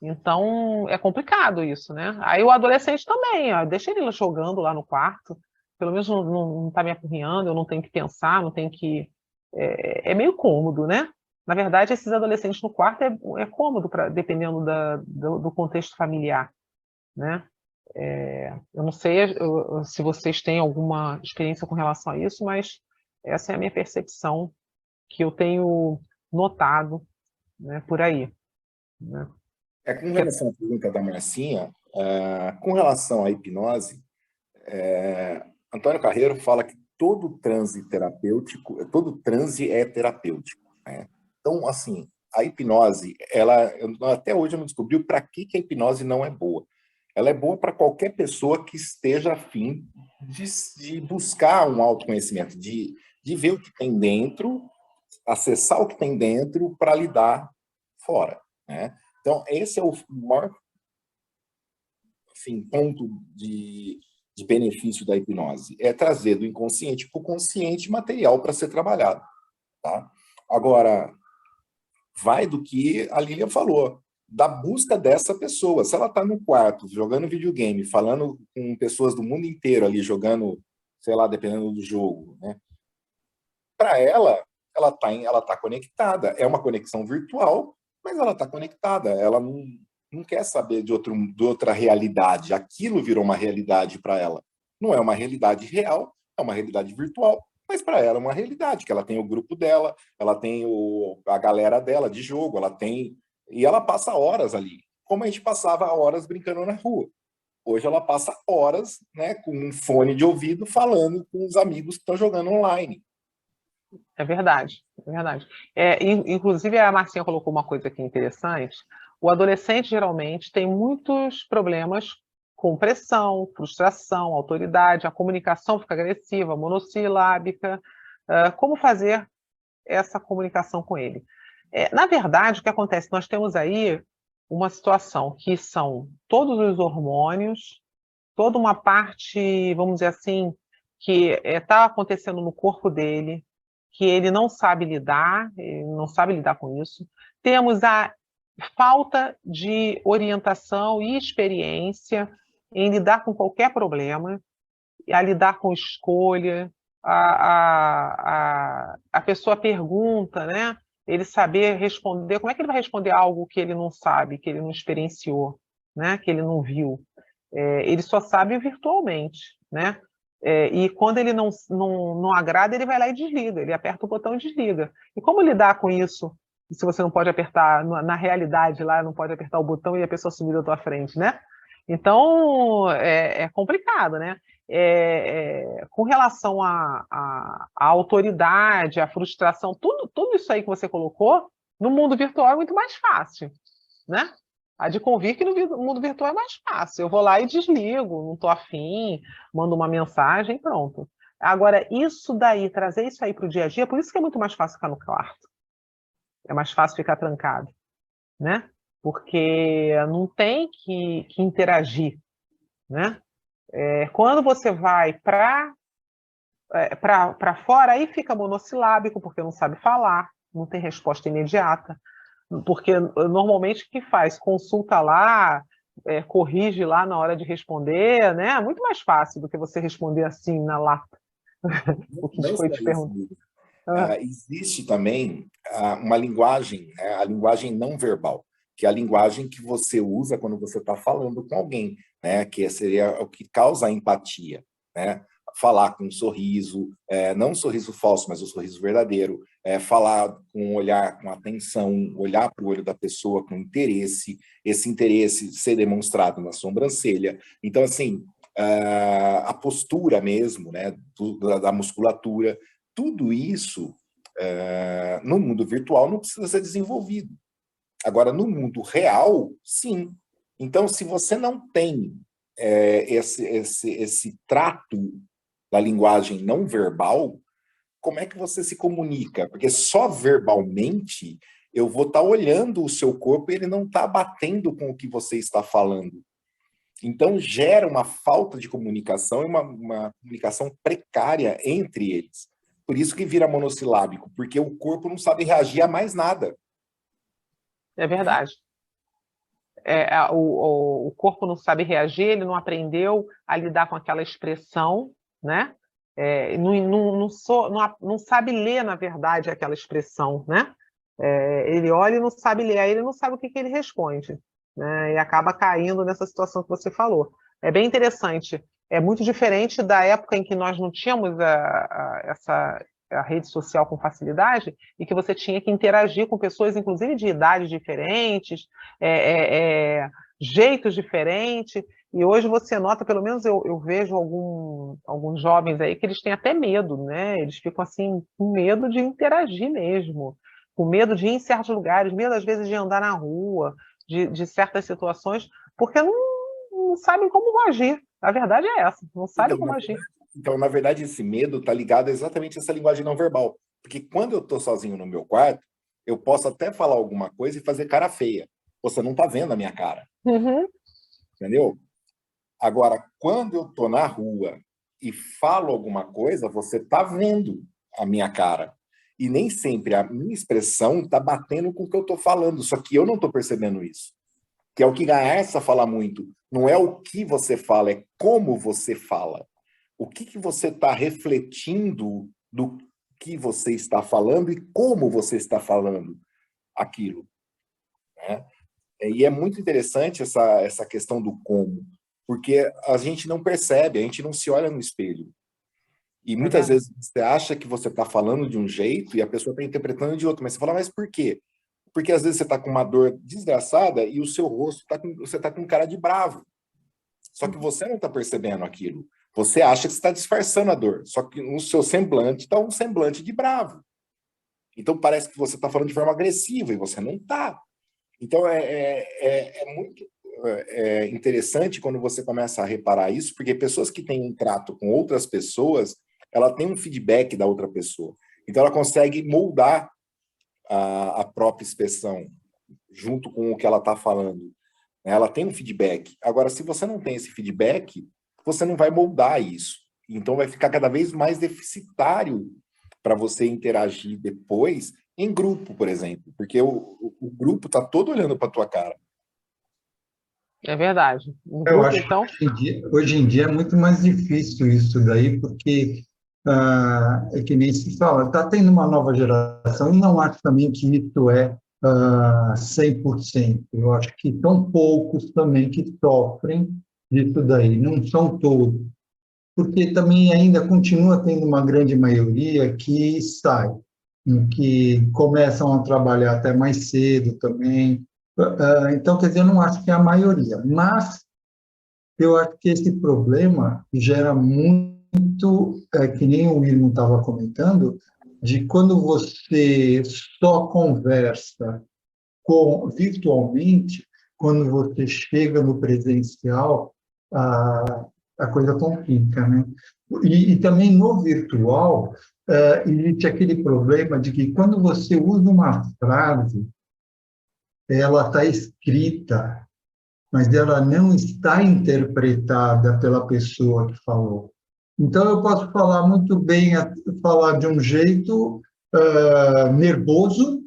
Então, é complicado isso, né? Aí o adolescente também, deixa ele jogando lá no quarto, pelo menos não está me apurrinhando, eu não tenho que pensar, não tenho que... É meio cômodo, né? Na verdade, esses adolescentes no quarto é cômodo, dependendo do contexto familiar, né? Eu não sei se vocês têm alguma experiência com relação a isso, mas essa é a minha percepção que eu tenho notado, né, por aí, né? Com relação à pergunta da Marcinha, com relação à hipnose, Antônio Carreiro fala que todo transe é terapêutico, né? Então, assim, a hipnose, até hoje eu não descobri para que a hipnose não é boa. Ela é boa para qualquer pessoa que esteja a fim de buscar um autoconhecimento, de ver o que tem dentro, acessar o que tem dentro para lidar fora, né? Então, esse é o maior ponto de benefício da hipnose, é trazer do inconsciente para o consciente material para ser trabalhado, tá? Agora, vai do que a Lilian falou, da busca dessa pessoa. Se ela está no quarto, jogando videogame, falando com pessoas do mundo inteiro ali, jogando, sei lá, dependendo do jogo, né? Para ela tá conectada. É uma conexão virtual, mas ela está conectada. Ela não quer saber de outra realidade. Aquilo virou uma realidade para ela. Não é uma realidade real, é uma realidade virtual. Mas para ela é uma realidade, que ela tem o grupo dela, ela tem a galera dela de jogo, e ela passa horas ali, como a gente passava horas brincando na rua. Hoje ela passa horas, né, com um fone de ouvido falando com os amigos que estão jogando online. É verdade, é verdade. Inclusive, a Marcinha colocou uma coisa aqui interessante. O adolescente, geralmente, tem muitos problemas com pressão, frustração, autoridade, a comunicação fica agressiva, monossilábica. Como fazer essa comunicação com ele? Na verdade, o que acontece? Nós temos aí uma situação que são todos os hormônios, toda uma parte, vamos dizer assim, que está acontecendo no corpo dele, que ele não sabe lidar com isso. Temos a falta de orientação e experiência em lidar com qualquer problema, a lidar com escolha, a pessoa pergunta, né? Ele saber responder, como é que ele vai responder algo que ele não sabe, que ele não experienciou, né? Que ele não viu? Ele só sabe virtualmente, né? E quando ele não agrada, ele vai lá e desliga, ele aperta o botão e desliga. E como lidar com isso, se você não pode apertar, na realidade lá, não pode apertar o botão e a pessoa sumir da tua frente, né? Então, é complicado, né? Com relação à autoridade, à frustração, tudo isso aí que você colocou, no mundo virtual é muito mais fácil, né? Há de convir que no mundo virtual é mais fácil. Eu vou lá e desligo, não estou afim, mando uma mensagem e pronto. Agora, isso daí, trazer isso aí para o dia a dia, por isso que é muito mais fácil ficar no quarto. É mais fácil ficar trancado, né? Porque não tem que interagir, né? Quando você vai para fora, aí fica monossilábico, porque não sabe falar, não tem resposta imediata. Porque normalmente o que faz? Consulta lá, corrige lá na hora de responder, né? É muito mais fácil do que você responder assim na lata. O que Não foi só te isso, perguntar. existe também uma linguagem, né, a linguagem não verbal, que é a linguagem que você usa quando você está falando com alguém, né, que seria o que causa a empatia, né? Falar com um sorriso, não um sorriso falso, mas um sorriso verdadeiro, falar com um olhar, com atenção, olhar para o olho da pessoa com interesse, esse interesse ser demonstrado na sobrancelha. Então, assim, a postura mesmo, né, da musculatura, tudo isso, no mundo virtual, não precisa ser desenvolvido. Agora, no mundo real, sim. Então, se você não tem esse trato da linguagem não verbal, como é que você se comunica? Porque só verbalmente eu vou estar olhando o seu corpo e ele não está batendo com o que você está falando. Então, gera uma falta de comunicação e uma comunicação precária entre eles. Por isso que vira monossilábico, porque o corpo não sabe reagir a mais nada. É verdade. O corpo não sabe reagir, ele não aprendeu a lidar com aquela expressão, né? Não sabe ler, na verdade, aquela expressão, né? Ele olha e não sabe ler, aí ele não sabe o que ele responde, né? E acaba caindo nessa situação que você falou. É bem interessante. É muito diferente da época em que nós não tínhamos a rede social com facilidade e que você tinha que interagir com pessoas, inclusive de idades diferentes, jeitos diferentes. E hoje você nota, pelo menos eu vejo alguns jovens aí que eles têm até medo, né? Eles ficam assim com medo de interagir mesmo, com medo de ir em certos lugares, medo às vezes de andar na rua, de certas situações, porque não sabem como agir. A verdade é essa, não sabem como agir. Então, na verdade, esse medo está ligado exatamente a essa linguagem não verbal. Porque quando eu estou sozinho no meu quarto, eu posso até falar alguma coisa e fazer cara feia. Você não está vendo a minha cara. Uhum. Entendeu? Agora, quando eu estou na rua e falo alguma coisa, você está vendo a minha cara. E nem sempre a minha expressão está batendo com o que eu estou falando, só que eu não estou percebendo isso. Que é o que Gaersa fala muito. Não é o que você fala, é como você fala. O que você está refletindo do que você está falando e como você está falando aquilo, né? E é muito interessante essa questão do como, porque a gente não percebe, a gente não se olha no espelho. E muitas vezes você acha que você está falando de um jeito e a pessoa está interpretando de outro, mas você fala, mas por quê? Porque às vezes você está com uma dor desgraçada e o seu rosto você está com cara de bravo. Só que você não está percebendo aquilo. Você acha que você está disfarçando a dor, só que no seu semblante está um semblante de bravo. Então parece que você está falando de forma agressiva e você não está. Então é muito interessante quando você começa a reparar isso, porque pessoas que têm um trato com outras pessoas, ela tem um feedback da outra pessoa. Então ela consegue moldar a própria expressão, junto com o que ela está falando. Ela tem um feedback. Agora, se você não tem esse feedback, você não vai moldar isso. Então, vai ficar cada vez mais deficitário para você interagir depois em grupo, por exemplo, porque o grupo está todo olhando para a tua cara. É verdade. No Eu grupo, acho que então, hoje em dia é muito mais difícil isso daí, porque é que nem se fala, está tendo uma nova geração, e não acho também que isso é 100%. Eu acho que são poucos também que sofrem disso daí, não são todos, porque também ainda continua tendo uma grande maioria que sai, que começam a trabalhar até mais cedo também. Então, quer dizer, eu não acho que é a maioria, mas eu acho que esse problema gera muito, que nem o William estava comentando, de quando você só conversa virtualmente, quando você chega no presencial, a coisa complica, né? E também no virtual, existe aquele problema de que quando você usa uma frase, ela está escrita, mas ela não está interpretada pela pessoa que falou. Então, eu posso falar muito bem, falar de um jeito nervoso,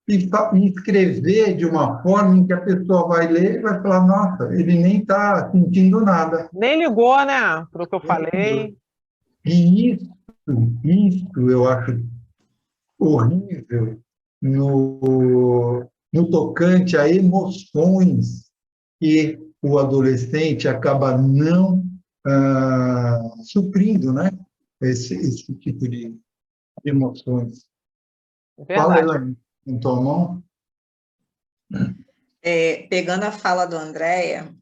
e escrever de uma forma em que a pessoa vai ler e vai falar, nossa, ele nem está sentindo nada. nem ligou, né, para o que eu falei. E isso eu acho horrível no tocante a emoções que o adolescente acaba não suprindo, né? Esse tipo de emoções. É Fala, verdade. Elaine, em tua mão. Pegando a fala do Andréa,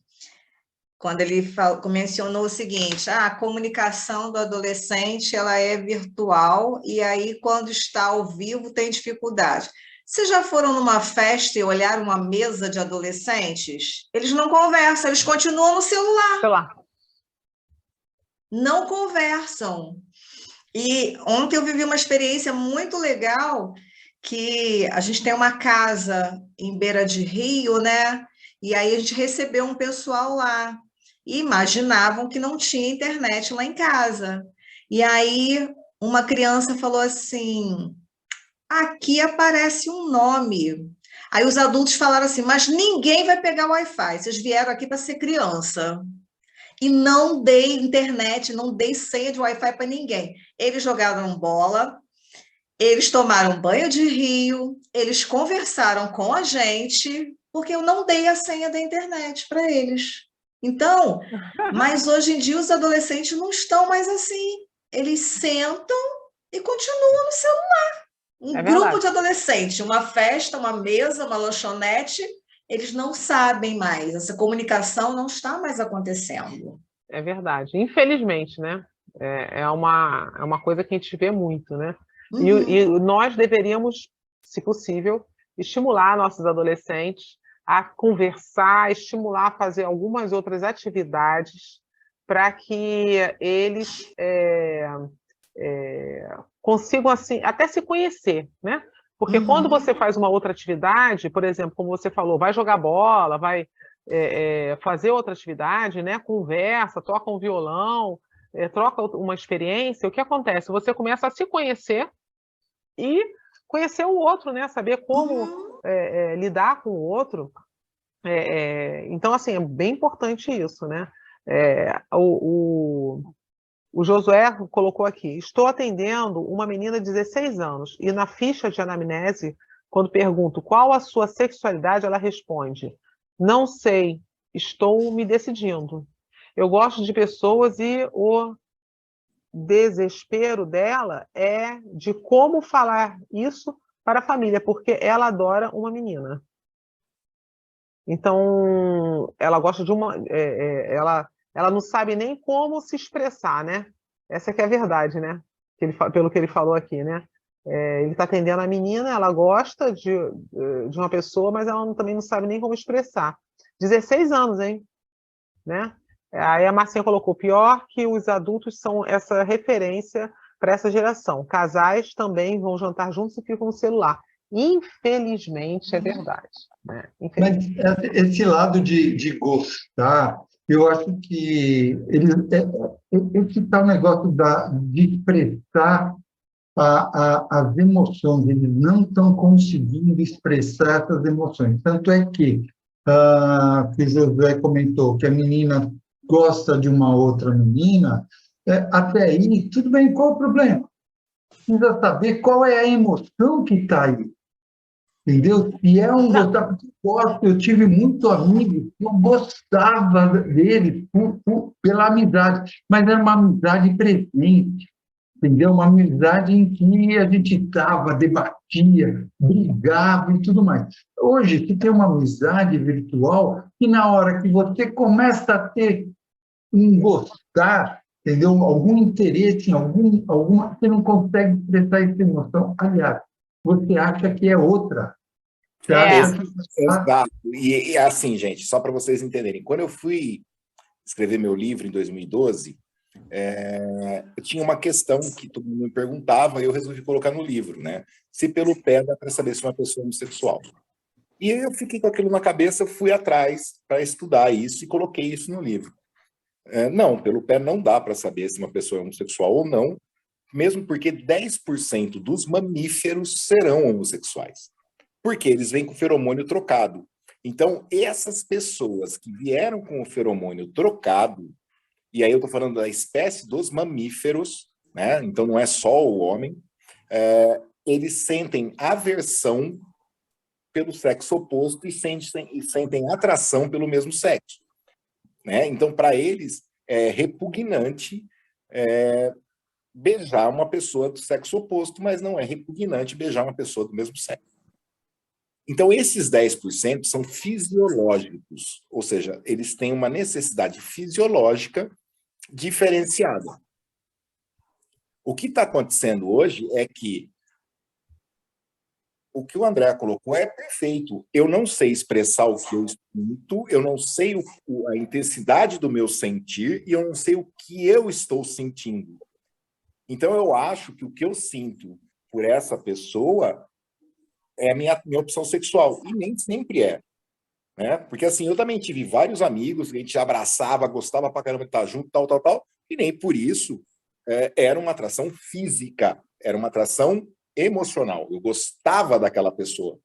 quando ele mencionou o seguinte, a comunicação do adolescente ela é virtual e aí quando está ao vivo tem dificuldade. Vocês já foram numa festa e olharam uma mesa de adolescentes? Eles não conversam, eles continuam no celular. Não conversam. E ontem eu vivi uma experiência muito legal, que a gente tem uma casa em beira de rio, né? E aí a gente recebeu um pessoal lá. E imaginavam que não tinha internet lá em casa. E aí uma criança falou assim, aqui aparece um nome. Aí os adultos falaram assim, mas ninguém vai pegar o Wi-Fi, vocês vieram aqui para ser criança. E não dei internet, não dei senha de Wi-Fi para ninguém. Eles jogaram bola, eles tomaram banho de rio, eles conversaram com a gente, porque eu não dei a senha da internet para eles. Então, mas hoje em dia os adolescentes não estão mais assim. Eles sentam e continuam no celular. Um grupo de adolescentes, uma festa, uma mesa, uma lanchonete, eles não sabem mais. Essa comunicação não está mais acontecendo. É verdade. Infelizmente, né? É uma coisa que a gente vê muito, né? E nós deveríamos, se possível, estimular nossos adolescentes a conversar, estimular a fazer algumas outras atividades para que eles consigam assim, até se conhecer, né? Porque quando você faz uma outra atividade, por exemplo, como você falou, vai jogar bola, vai fazer outra atividade, né? Conversa, toca um violão, troca uma experiência, o que acontece? Você começa a se conhecer e conhecer o outro, né? Saber como lidar com o outro. Então, assim, é bem importante isso, né? O Josué colocou aqui, estou atendendo uma menina de 16 anos e na ficha de anamnese, quando pergunto qual a sua sexualidade, ela responde, não sei, estou me decidindo. Eu gosto de pessoas e o desespero dela é de como falar isso para a família, porque ela adora uma menina. Então, ela gosta de uma... ela não sabe nem como se expressar, né? Essa que é a verdade, né? Pelo que ele falou aqui, né? Ele está atendendo a menina, ela gosta de uma pessoa, mas ela também não sabe nem como expressar. 16 anos, hein? Né? Aí a Marcinha colocou, pior que os adultos são essa referência para essa geração. Casais também vão jantar juntos e ficam no celular. Infelizmente é verdade, né? Mas esse lado de gostar, eu acho que esse tal negócio de expressar as emoções, eles não estão conseguindo expressar essas emoções. Tanto é que o Josué comentou que a menina gosta de uma outra menina, até aí, tudo bem, qual o problema? Precisa saber qual é a emoção que está aí. Entendeu? E é um gostar, porque eu gosto, eu tive muito amigo, eu gostava dele pela amizade, mas era uma amizade presente, entendeu? Uma amizade em que a gente estava, debatia, brigava e tudo mais. Hoje, se tem uma amizade virtual, que na hora que você começa a ter um gostar, entendeu? Algum interesse em alguma, você não consegue expressar essa emoção. Aliás, você acha que é outra. Você acha que... Exato. E assim, gente, só para vocês entenderem, quando eu fui escrever meu livro em 2012, eu tinha uma questão que todo mundo me perguntava e eu resolvi colocar no livro, né? Se pelo pé dá para saber se uma pessoa é homossexual. E eu fiquei com aquilo na cabeça, fui atrás para estudar isso e coloquei isso no livro. Não, pelo pé não dá para saber se uma pessoa é homossexual ou não, mesmo porque 10% dos mamíferos serão homossexuais. Porque eles vêm com o feromônio trocado. Então, essas pessoas que vieram com o feromônio trocado, e aí eu estou falando da espécie dos mamíferos, né? Então não é só o homem, eles sentem aversão pelo sexo oposto e sentem atração pelo mesmo sexo. Né? Então, para eles, é repugnante beijar uma pessoa do sexo oposto, mas não é repugnante beijar uma pessoa do mesmo sexo. Então, esses 10% são fisiológicos, ou seja, eles têm uma necessidade fisiológica diferenciada. O que está acontecendo hoje é que o que o André colocou é perfeito. Eu não sei expressar o que eu sinto, eu não sei a intensidade do meu sentir e eu não sei o que eu estou sentindo. Então, eu acho que o que eu sinto por essa pessoa é a minha opção sexual. E nem sempre é. Né? Porque, assim, eu também tive vários amigos que a gente abraçava, gostava pra caramba de estar junto, tal, e nem por isso era uma atração física, era uma atração emocional. Eu gostava daquela pessoa.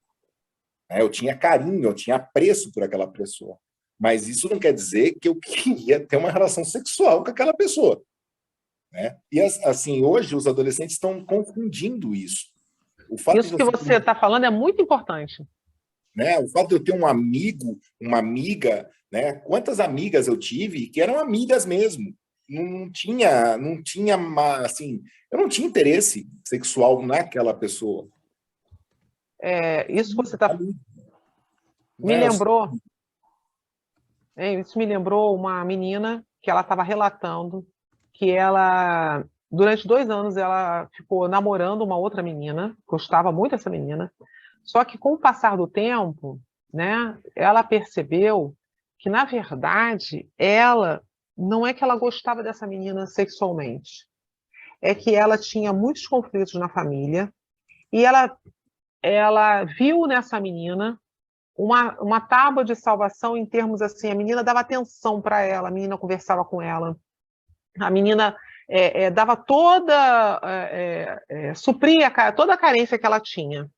Né? Eu tinha carinho, eu tinha apreço por aquela pessoa. Mas isso não quer dizer que eu queria ter uma relação sexual com aquela pessoa. Né? E, assim, hoje os adolescentes estão confundindo isso. Isso que você está falando é muito importante. Né? O fato de eu ter um amigo, uma amiga, né? Quantas amigas eu tive que eram amigas mesmo. Não tinha assim, eu não tinha interesse sexual naquela pessoa. Isso você está me lembrou. Isso me lembrou uma menina que ela estava relatando que ela, durante 2 anos, ela ficou namorando uma outra menina, gostava muito dessa menina, só que com o passar do tempo, né, ela percebeu que, na verdade, ela não é que ela gostava dessa menina sexualmente, é que ela tinha muitos conflitos na família e ela viu nessa menina uma tábua de salvação em termos assim, a menina dava atenção para ela, a menina conversava com ela, a menina dava supria toda a carência que ela tinha.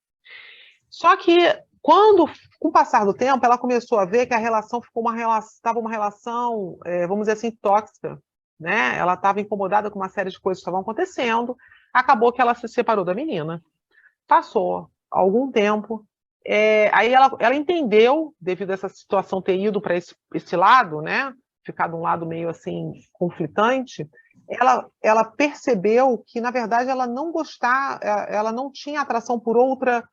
Só que, com o passar do tempo, ela começou a ver que a relação estava uma relação, vamos dizer assim, tóxica. Né? Ela estava incomodada com uma série de coisas que estavam acontecendo, acabou que ela se separou da menina. Passou algum tempo, aí ela entendeu, devido a essa situação ter ido para esse lado, né? Ficar de um lado meio assim, conflitante, ela percebeu que, na verdade, ela não tinha atração por outra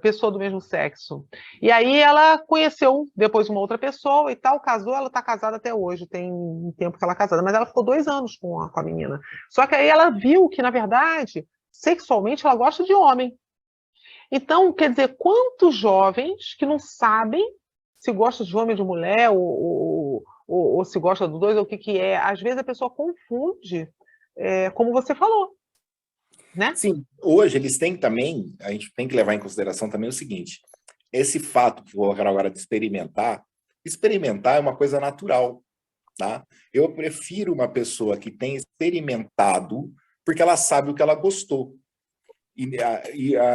pessoa do mesmo sexo. E aí ela conheceu depois uma outra pessoa e tal, casou, ela está casada até hoje, tem um tempo que ela é casada, mas ela ficou 2 anos com a menina. Só que aí ela viu que, na verdade, sexualmente ela gosta de homem. Então, quer dizer, quantos jovens que não sabem se gosta de homem ou de mulher, ou se gosta dos dois, ou o que é. Às vezes a pessoa confunde, como você falou. né? Sim, hoje eles têm também, a gente tem que levar em consideração também o seguinte, esse fato que vou colocar agora de experimentar é uma coisa natural, tá? Eu prefiro uma pessoa que tem experimentado porque ela sabe o que ela gostou.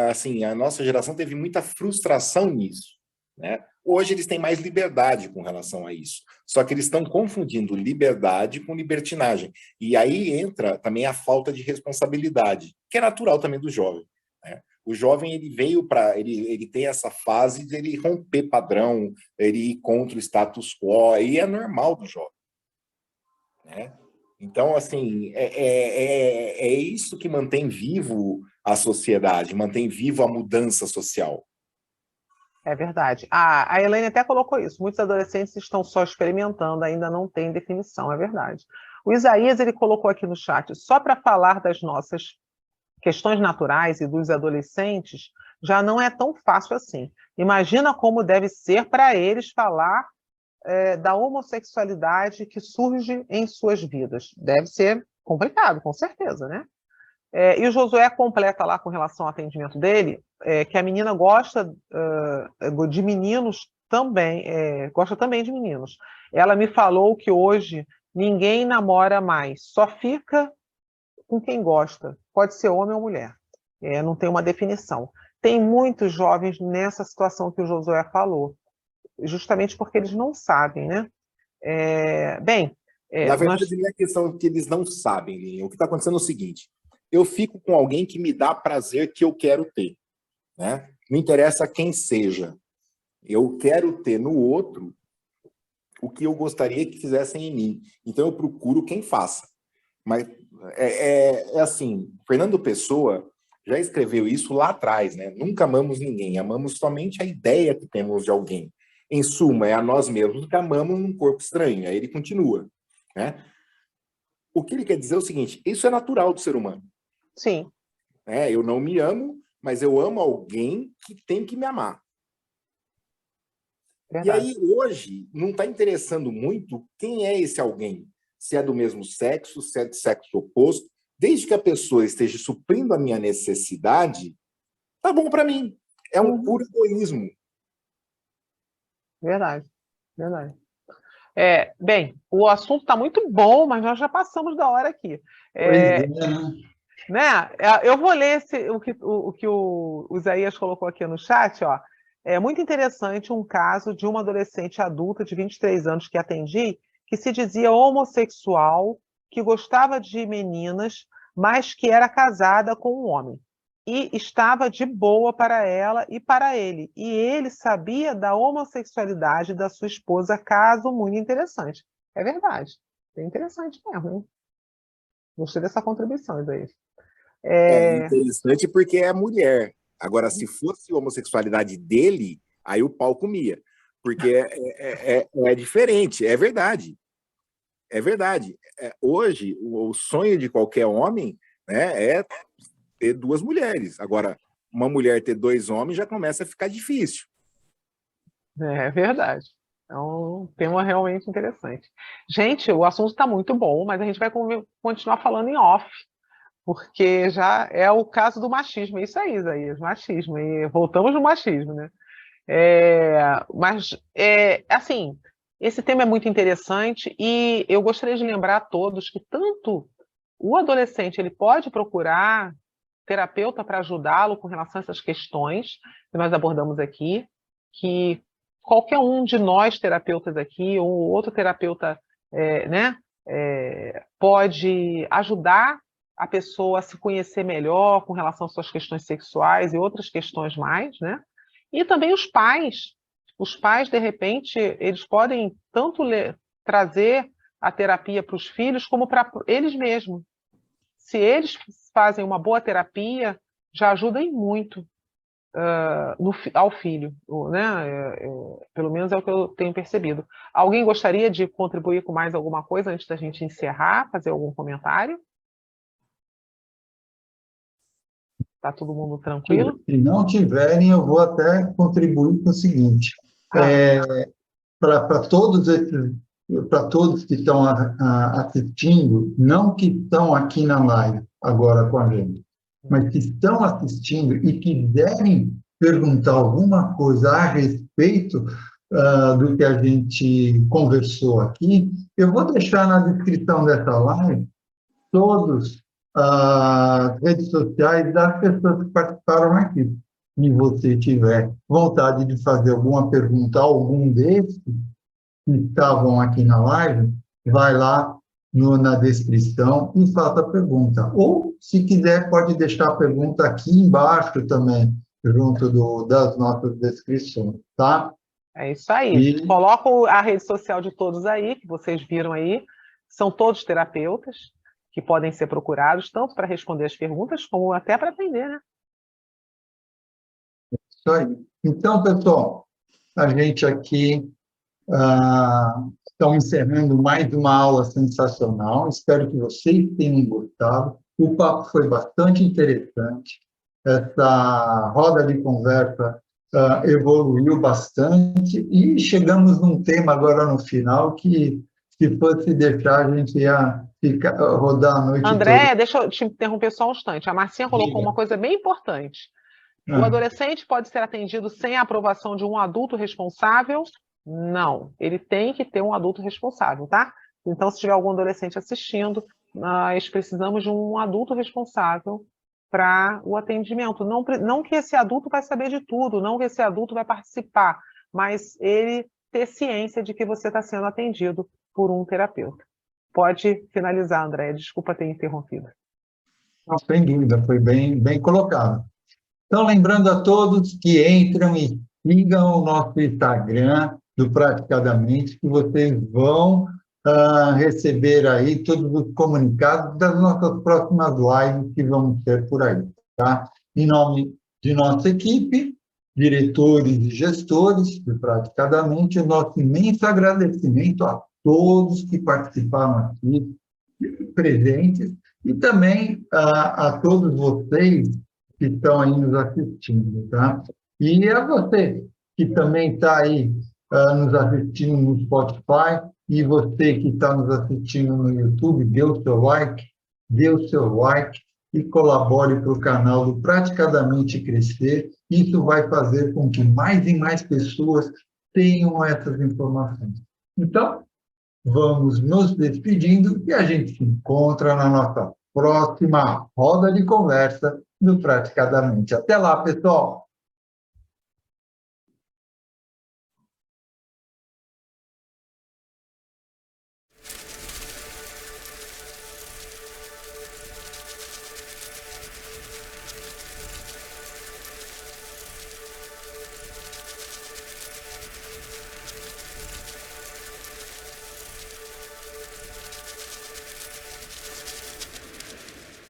Assim, a nossa geração teve muita frustração nisso, né? Hoje eles têm mais liberdade com relação a isso. Só que eles estão confundindo liberdade com libertinagem. E aí entra também a falta de responsabilidade, que é natural também do jovem, né? O jovem, ele veio para... Ele tem essa fase de ele romper padrão, ele ir contra o status quo, e é normal do jovem, né? Então, assim, é isso que mantém vivo a sociedade, mantém vivo a mudança social. É verdade. A Elaine até colocou isso. Muitos adolescentes estão só experimentando, ainda não tem definição, é verdade. O Isaías, ele colocou aqui no chat, só para falar das nossas questões naturais e dos adolescentes, já não é tão fácil assim. Imagina como deve ser para eles falar da homossexualidade que surge em suas vidas. Deve ser complicado, com certeza, né? E o Josué completa lá com relação ao atendimento dele, que a menina gosta de meninos também, gosta também de meninos. Ela me falou que hoje ninguém namora mais, só fica com quem gosta, pode ser homem ou mulher, não tem uma definição. Tem muitos jovens nessa situação que o Josué falou, justamente porque eles não sabem, né? Na verdade, não é questão que eles não sabem, Linha. O que está acontecendo é o seguinte, eu fico com alguém que me dá prazer que eu quero ter, né? Não interessa quem seja. Eu quero ter no outro o que eu gostaria que fizessem em mim. Então, eu procuro quem faça. Mas assim, Fernando Pessoa já escreveu isso lá atrás, né? Nunca amamos ninguém, amamos somente a ideia que temos de alguém. Em suma, é a nós mesmos que amamos num corpo estranho. Aí ele continua, né? O que ele quer dizer é o seguinte, isso é natural do ser humano. Sim. Eu não me amo, mas eu amo alguém que tem que me amar. Verdade. E aí, hoje, não está interessando muito quem é esse alguém. Se é do mesmo sexo, se é de sexo oposto. Desde que a pessoa esteja suprindo a minha necessidade, tá bom para mim. É um puro egoísmo. Verdade, verdade. Bem, o assunto está muito bom, mas nós já passamos da hora aqui. Né? Eu vou ler o que o Isaías colocou aqui no chat. Ó. É muito interessante um caso de uma adolescente adulta de 23 anos que atendi, que se dizia homossexual, que gostava de meninas, mas que era casada com um homem. E estava de boa para ela e para ele. E ele sabia da homossexualidade da sua esposa, caso muito interessante. É verdade. É interessante mesmo, hein? Gostei dessa contribuição, Isaías. Interessante porque é mulher. Agora, se fosse a homossexualidade dele, aí o pau comia. Porque é diferente, é verdade. É verdade. Hoje, o sonho de qualquer homem, né, é ter duas mulheres. Agora, uma mulher ter dois homens já começa a ficar difícil. É verdade. É um tema realmente interessante. Gente, o assunto está muito bom, mas a gente vai continuar falando em off, porque já é o caso do machismo. É isso aí, Isaías, machismo. E voltamos no machismo, né? Assim, esse tema é muito interessante e eu gostaria de lembrar a todos que tanto o adolescente ele pode procurar terapeuta para ajudá-lo com relação a essas questões que nós abordamos aqui, que qualquer um de nós terapeutas aqui, ou outro terapeuta, né, pode ajudar a pessoa a se conhecer melhor com relação às suas questões sexuais e outras questões mais, né? E também os pais. Os pais, de repente, eles podem tanto trazer a terapia para os filhos como para eles mesmos. Se eles fazem uma boa terapia, já ajuda em muito ao filho, né? Pelo menos é o que eu tenho percebido. Alguém gostaria de contribuir com mais alguma coisa antes da gente encerrar, fazer algum comentário? Está todo mundo tranquilo? Se não tiverem, eu vou até contribuir com o seguinte. Para todos que estão assistindo, não que estão aqui na live agora com a gente, mas que estão assistindo e que devem perguntar alguma coisa a respeito do que a gente conversou aqui, eu vou deixar na descrição dessa live todas as redes sociais das pessoas que participaram aqui. Se você tiver vontade de fazer alguma pergunta a algum desses que estavam aqui na live, vai lá na descrição e faça a pergunta. Ou, se quiser, pode deixar a pergunta aqui embaixo também, junto das nossas descrições, tá? É isso aí. Coloco a rede social de todos aí, que vocês viram aí. São todos terapeutas que podem ser procurados, tanto para responder as perguntas, como até para atender, né? Isso aí. Então, pessoal, a gente aqui estão encerrando mais uma aula sensacional. Espero que vocês tenham gostado. O papo foi bastante interessante. Essa roda de conversa evoluiu bastante e chegamos num tema agora no final que, se fosse deixar, a gente ia rodar a noite André, toda. deixa eu te interromper só um instante. A Marcinha colocou uma coisa bem importante. O adolescente pode ser atendido sem a aprovação de um adulto responsável? Não, ele tem que ter um adulto responsável, tá? Então, se tiver algum adolescente assistindo, nós precisamos de um adulto responsável para o atendimento. Não que esse adulto vai saber de tudo, não que esse adulto vai participar, mas ele ter ciência de que você está sendo atendido por um terapeuta. Pode finalizar, André. Desculpa ter interrompido. Não, sem dúvida, foi bem colocado. Então, lembrando a todos que entram e sigam o nosso Instagram do Praticadamente, que vocês vão receber aí todos os comunicados das nossas próximas lives que vamos ter por aí, tá? Em nome de nossa equipe, diretores e gestores do Praticadamente, o nosso imenso agradecimento a todos que participaram aqui, presentes, e também a todos vocês que estão aí nos assistindo, tá? E a você que também está aí nos assistindo no Spotify, e você que está nos assistindo no YouTube, dê o seu like e colabore para o canal do Praticadamente Crescer. Isso vai fazer com que mais e mais pessoas tenham essas informações. Então, vamos nos despedindo e a gente se encontra na nossa próxima roda de conversa do Praticadamente. Até lá, pessoal!